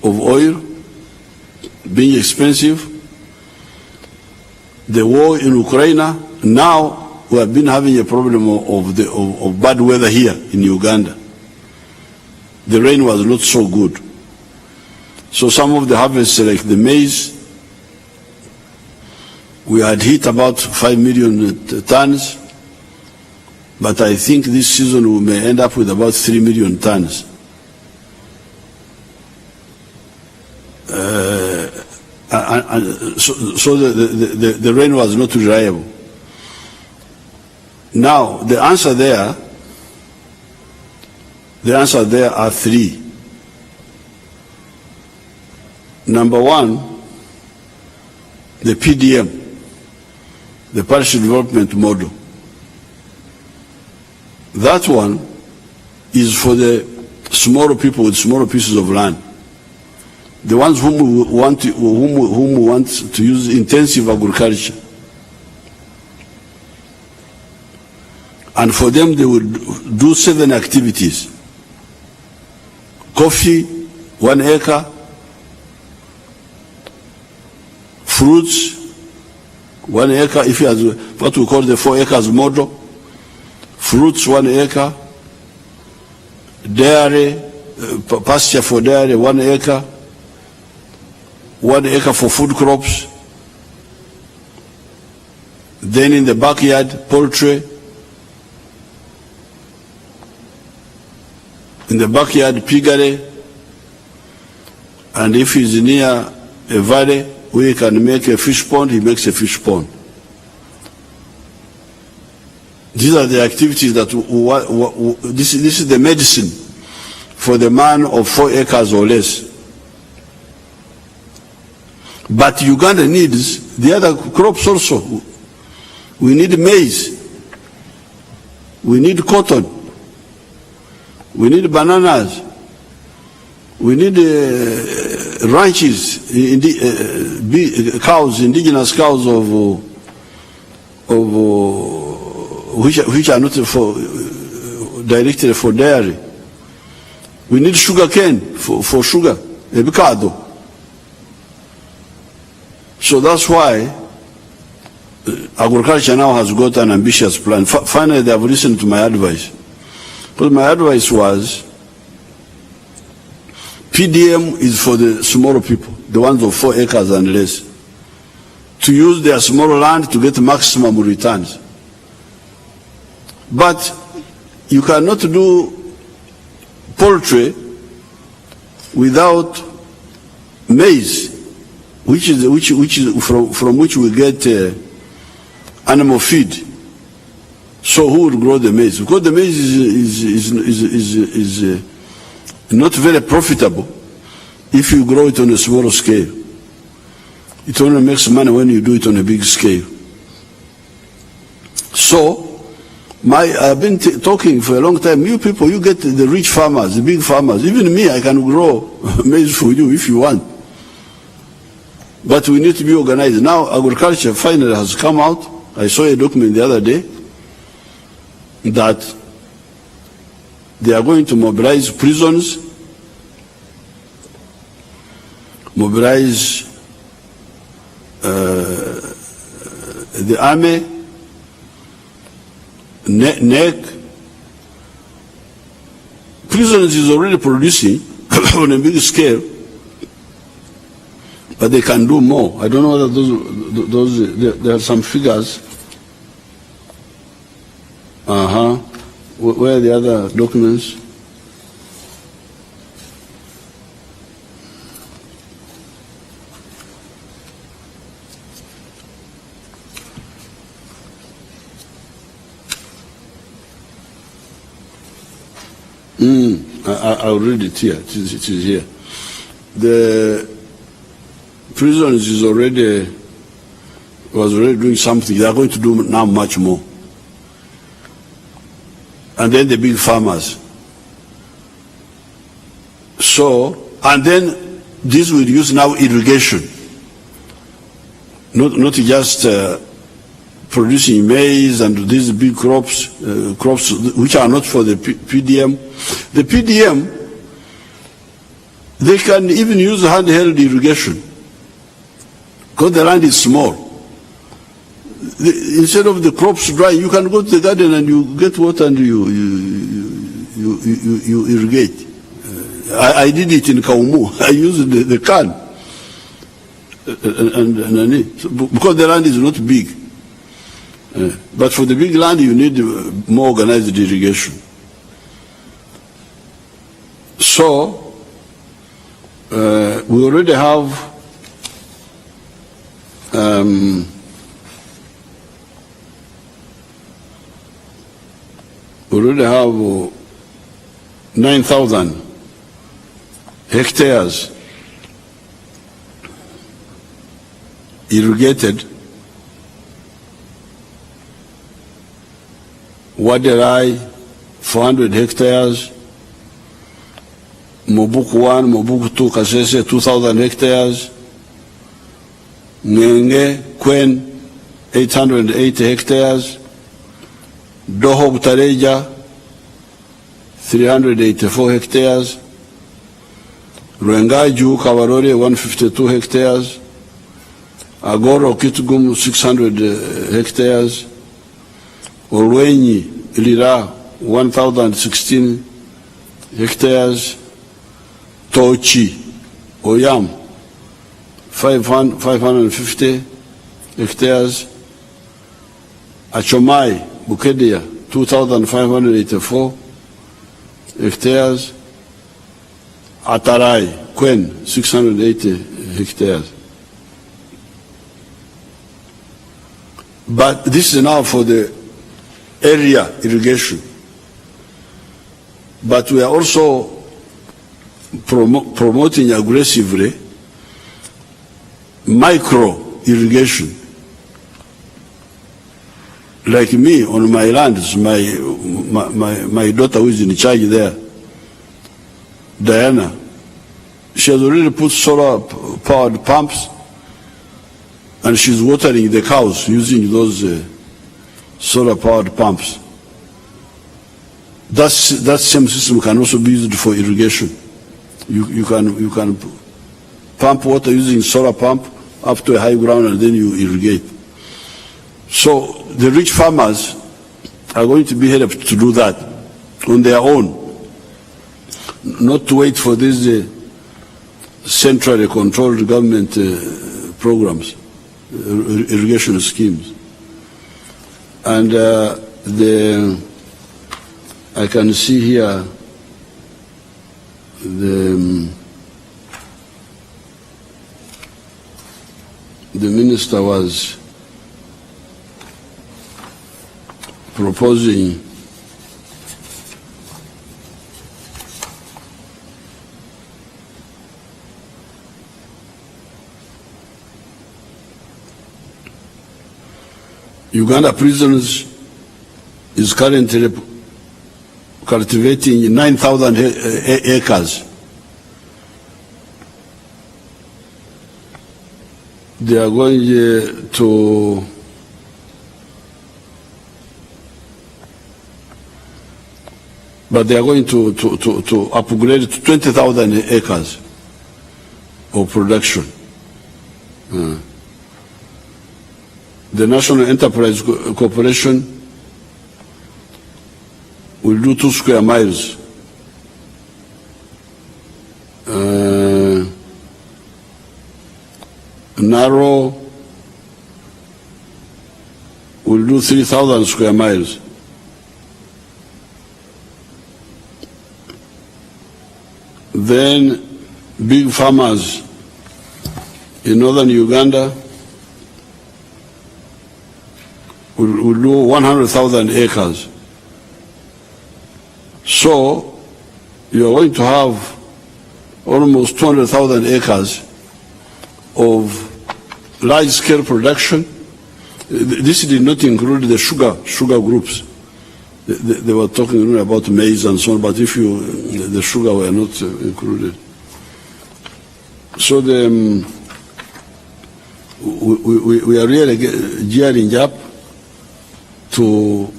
A: oil being expensive, the war in Ukraine, now we have been having a problem of bad weather here in Uganda. The rain was not so good. So some of the harvests, like the maize, we had hit about 5 million tons, but I think this season we may end up with about 3 million tons. So the rain was not reliable. Now, the answer there are three. Number one, the PDM, the Parish Development Model. That one is for the smaller people with smaller pieces of land. The ones whom we want to use intensive agriculture. And for them, they would do 7 activities. Coffee, 1 acre. Fruits, 1 acre, if you have what we call the 4 acres model. Fruits, 1 acre. Dairy, pasture for dairy, 1 acre. 1 acre for food crops. Then in the backyard, poultry. In the backyard, piggery. And if he's near a valley, we can make a fish pond, he makes a fish pond. These are the activities that, this is the medicine for the man of 4 acres or less. But Uganda needs the other crops also. We need maize. We need cotton. We need bananas. We need ranches, cows, indigenous cows which are not directed for dairy. We need sugar cane for sugar, avocado. So that's why agriculture now has got an ambitious plan. Finally, they have listened to my advice. But my advice was, PDM is for the smaller people, the ones of 4 acres and less, to use their small land to get maximum returns. But you cannot do poultry without maize, which is from which we get animal feed. So who will grow the maize? Because the maize is not very profitable if you grow it on a small scale. It only makes money when you do it on a big scale. So, I've been talking for a long time. You people, you get the rich farmers, the big farmers. Even me, I can grow maize for you if you want. But we need to be organized. Now, agriculture finally has come out. I saw a document the other day that they are going to mobilize prisons, mobilize the army, NEC. Prisons is already producing on a big scale, but they can do more. I don't know whether there are some figures. Where are the other documents? I'll read it here. It is here. The prisons was already doing something. They are going to do now much more. And then the big farmers. So, and then this will use now irrigation. Not just producing maize and these big crops which are not for the PDM. The PDM, they can even use handheld irrigation because the land is small. Instead of the crops drying, you can go to the garden and you get water and you irrigate. I did it in Kaumu. I used the can, because the land is not big. But for the big land, you need more organized irrigation. So we already have we already have 9,000 hectares irrigated. Waderai, 400 hectares. Mobuku 1, Mobuku 2, Kasese, 2,000 hectares. Ngenge, Kwen, 880 hectares. Doho Butareja, 384 hectares. Rwengaju Kawarore, 152 hectares. Agoro Kitgum, 600 hectares. Olwenyi Ilira, 1,016 hectares. Tochi Oyam, 550 hectares. Achomai Bukedia, 2,584 hectares. Atarai, Kwen, 680 hectares. But this is now for the area irrigation. But we are also promoting aggressively micro irrigation. Like me on my lands, my daughter who is in charge there, Diana, she has already put solar powered pumps and she's watering the cows using those solar powered pumps. That same system can also be used for irrigation. You can pump water using solar pump up to a high ground and then you irrigate. So the rich farmers are going to be helped to do that on their own, not to wait for these centrally controlled government programs, irrigation schemes. And I can see here the minister was proposing Uganda prisons is currently cultivating 9,000 acres. They are going to upgrade to 20,000 acres of production. The National Enterprise Corporation will do 2 square miles. Narrow will do 3,000 square miles. Then big farmers in northern Uganda will do 100,000 acres. So you are going to have almost 200,000 acres of large-scale production. This did not include the sugar groups. They were talking about maize and so on, but the sugar were not included. So we are really gearing up to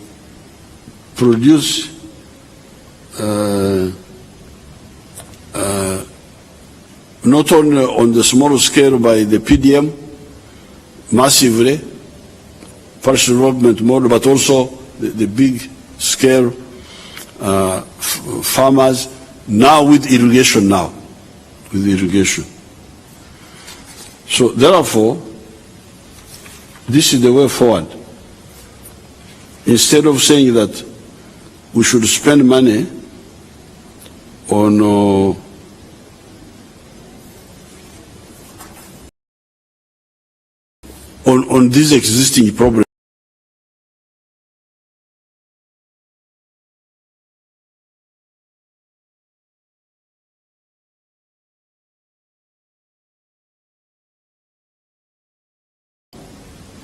A: produce not only on the small scale by the PDM, massively, partial development model, but also the big scale farmers now with irrigation So therefore, this is the way forward. Instead of saying that we should spend money on these existing problems.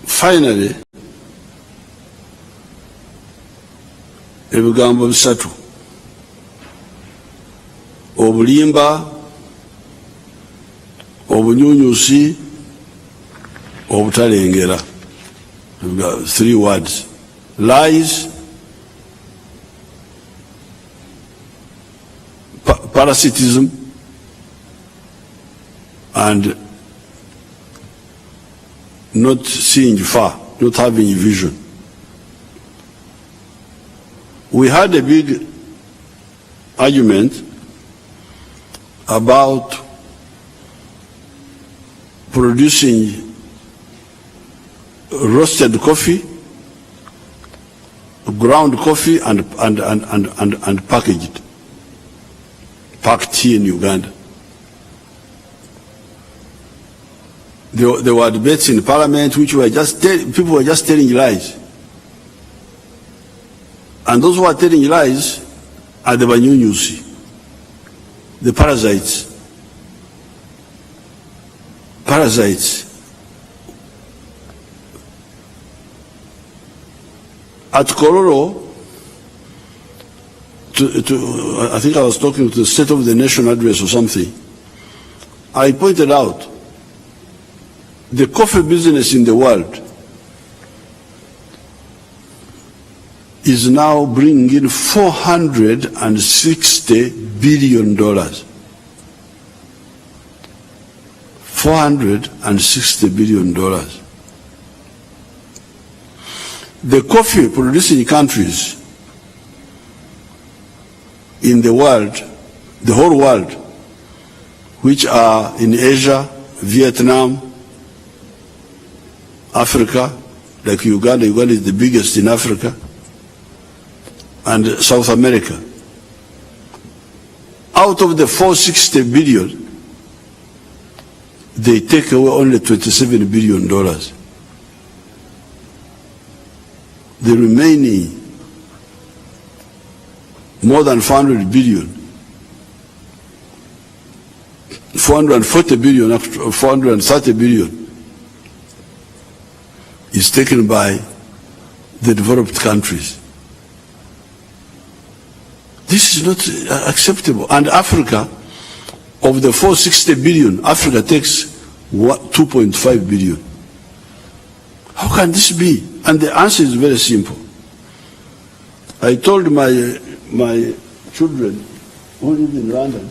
A: Finally, ebigambo bisatu: obulimba, obunyunyusi, obutalengera. 3 words: lies, parasitism, and not seeing far, not having vision. We had a big argument about producing roasted coffee, ground coffee, and packed here in Uganda. There were debates in Parliament which were people were just telling lies. And those who are telling lies are the Banyunyusi, the parasites. At Kororo, I think I was talking to the State of the Nation address or something, I pointed out the coffee business in the world is now bringing in $460 billion. $460 billion. The coffee producing countries in the world, the whole world, which are in Asia, Vietnam, Africa, like Uganda. Uganda is the biggest in Africa, and South America. Out of the 460 billion, they take away only $27 billion. The remaining more than 400 billion, 440 billion, 430 billion is taken by the developed countries. This is not acceptable. And Africa, of the 460 billion, Africa takes 2.5 billion. How can this be? And the answer is very simple. I told my children who live in London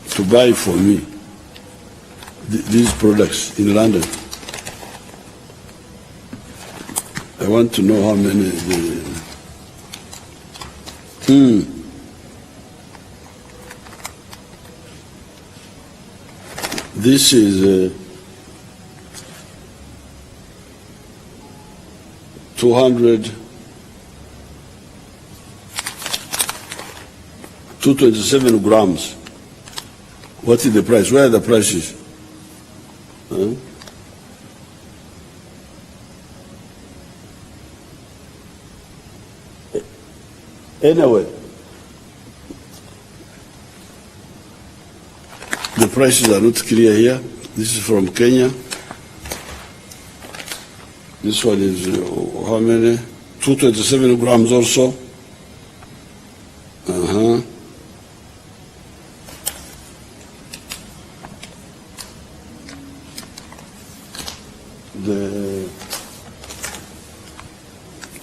A: to buy for me these products in London. I want to know how many. This is 227 grams. What is the price? Where are the prices? Anyway, the prices are not clear here. This is from Kenya. This one is how many? 227 grams also.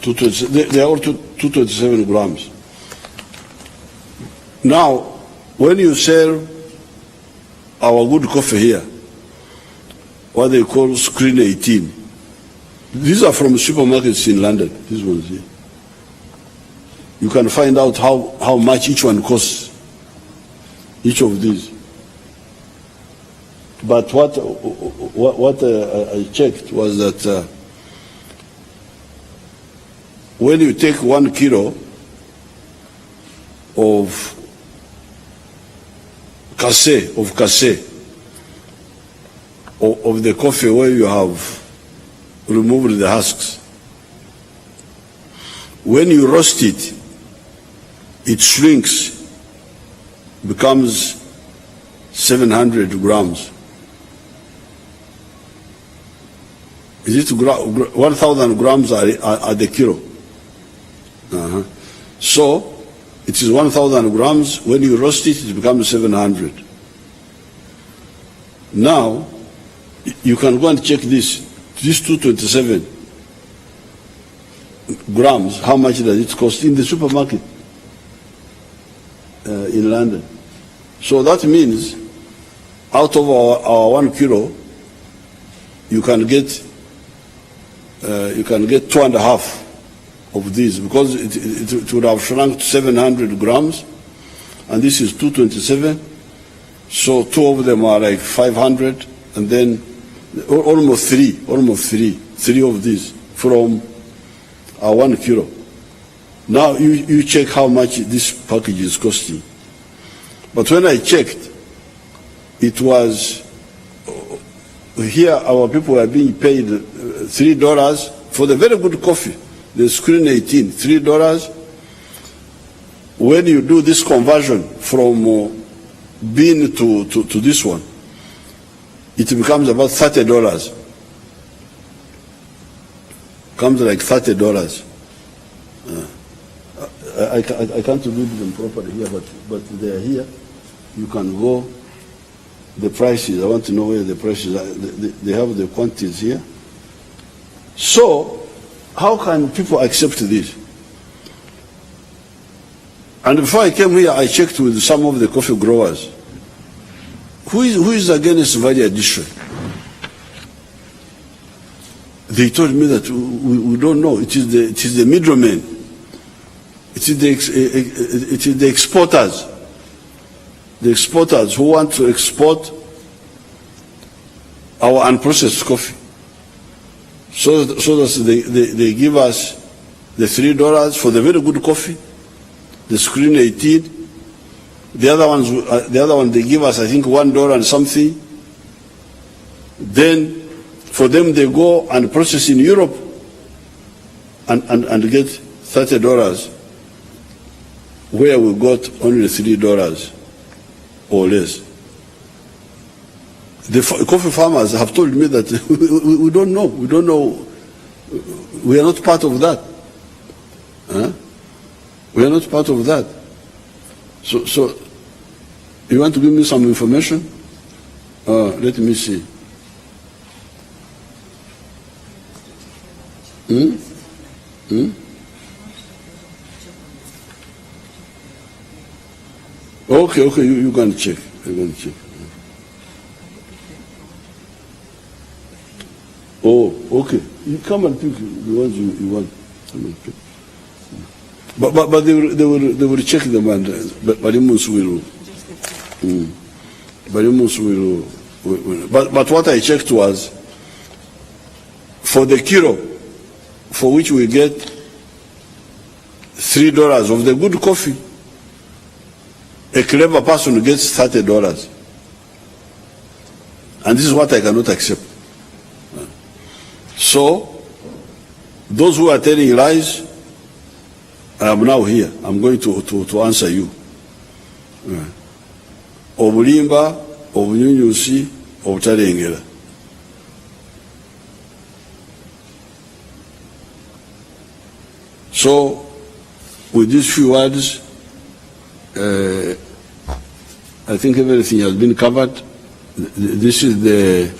A: They are all 227 grams. Now, when you sell our good coffee here, what they call Screen 18, these are from supermarkets in London, these ones here. You can find out how much each one costs, each of these. But what I checked was that when you take 1 kilo of casé, of the coffee where you have removed the husks, when you roast it, it shrinks, becomes 700 grams. Is it 1,000 grams are the kilo? So it is 1,000 grams. When you roast it, it becomes 700. Now you can go and check this 227 grams. How much does it cost in the supermarket? in London. So that means out of our 1 kilo, you can get 2.5 of these, because it would have shrunk to 700 grams, and this is 227. So 2 of them are like 500, and then almost three of these from our 1 kilo. Now you check how much this package is costing. But when I checked, it was, here our people are being paid $3 for the very good coffee, the screen 18, $3. When you do this conversion from bean to this one, it becomes about $30. Comes like $30. I can't read them properly here, but they are here. You can go. The prices, I want to know where the prices are. They have the quantities here. So, how can people accept this? And before I came here, I checked with some of the coffee growers. Who is against value addition? They told me that we don't know. It is the middlemen. It is the exporters. The exporters who want to export our unprocessed coffee. So that they give us the $3 for the very good coffee, the screen 18. The other one they give us, I think, $1 and something. Then for them they go and process in Europe and get $30, where we got only $3 or less. The coffee farmers have told me that we don't know. We don't know. We are not part of that. Huh? We are not part of that. So you want to give me some information? Let me see. Okay, you can check. You can check. Oh, okay. You come and pick the ones you want. Come and pick. But they will check them, and Barimus will. But what I checked was for the kilo, for which we get $3 of the good coffee, a clever person gets $30. And this is what I cannot accept. So, those who are telling lies, I am now here. I'm going to answer you. Obulimba, obunyunyusi, obutalengera. So, with these few words, I think everything has been covered. This is the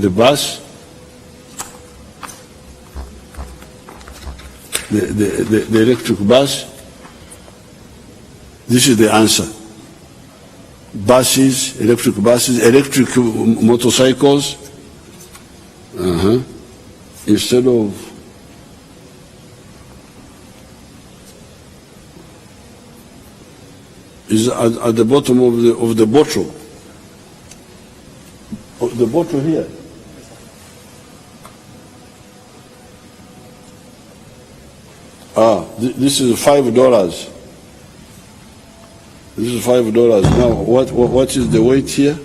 A: bus, the electric bus. This is the answer. Buses, electric motorcycles. Instead of is at the bottom of the bottle. The bottle here. This is $5. This is $5. Now, what is the weight here?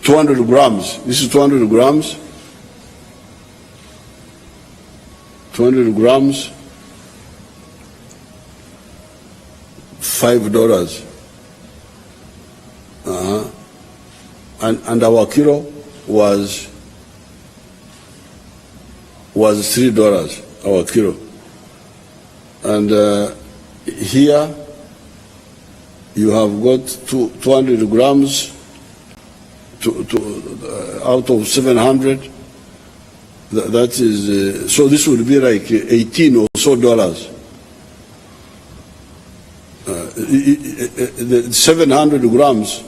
A: $200 grams. This is 200 grams. 200 grams. $5. And our kilo was $3. Our kilo. And here you have got 200 grams out of 700. That is, so this would be like $18 or so. The 700 grams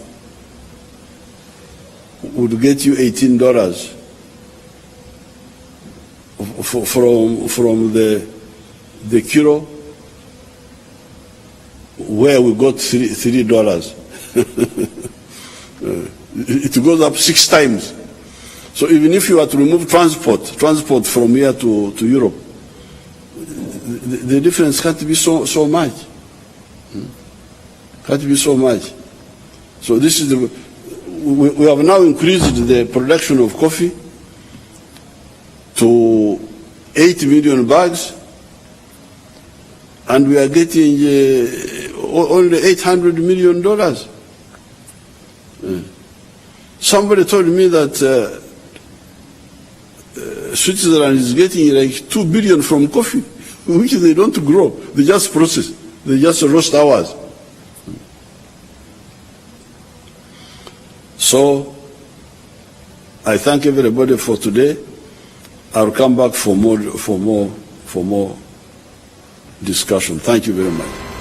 A: would get you $18 from the kilo where we got $3. It goes up 6 times. So even if you were to remove transport from here to Europe, the difference can't be so much. Can't be so much. So this is we have now increased the production of coffee to 8 million bags, and we are getting only $800 million. Somebody told me that Switzerland is getting like 2 billion from coffee, which they don't grow, they just process, they just roast ours. So I thank everybody for today. I'll come back for more discussion. Thank you very much.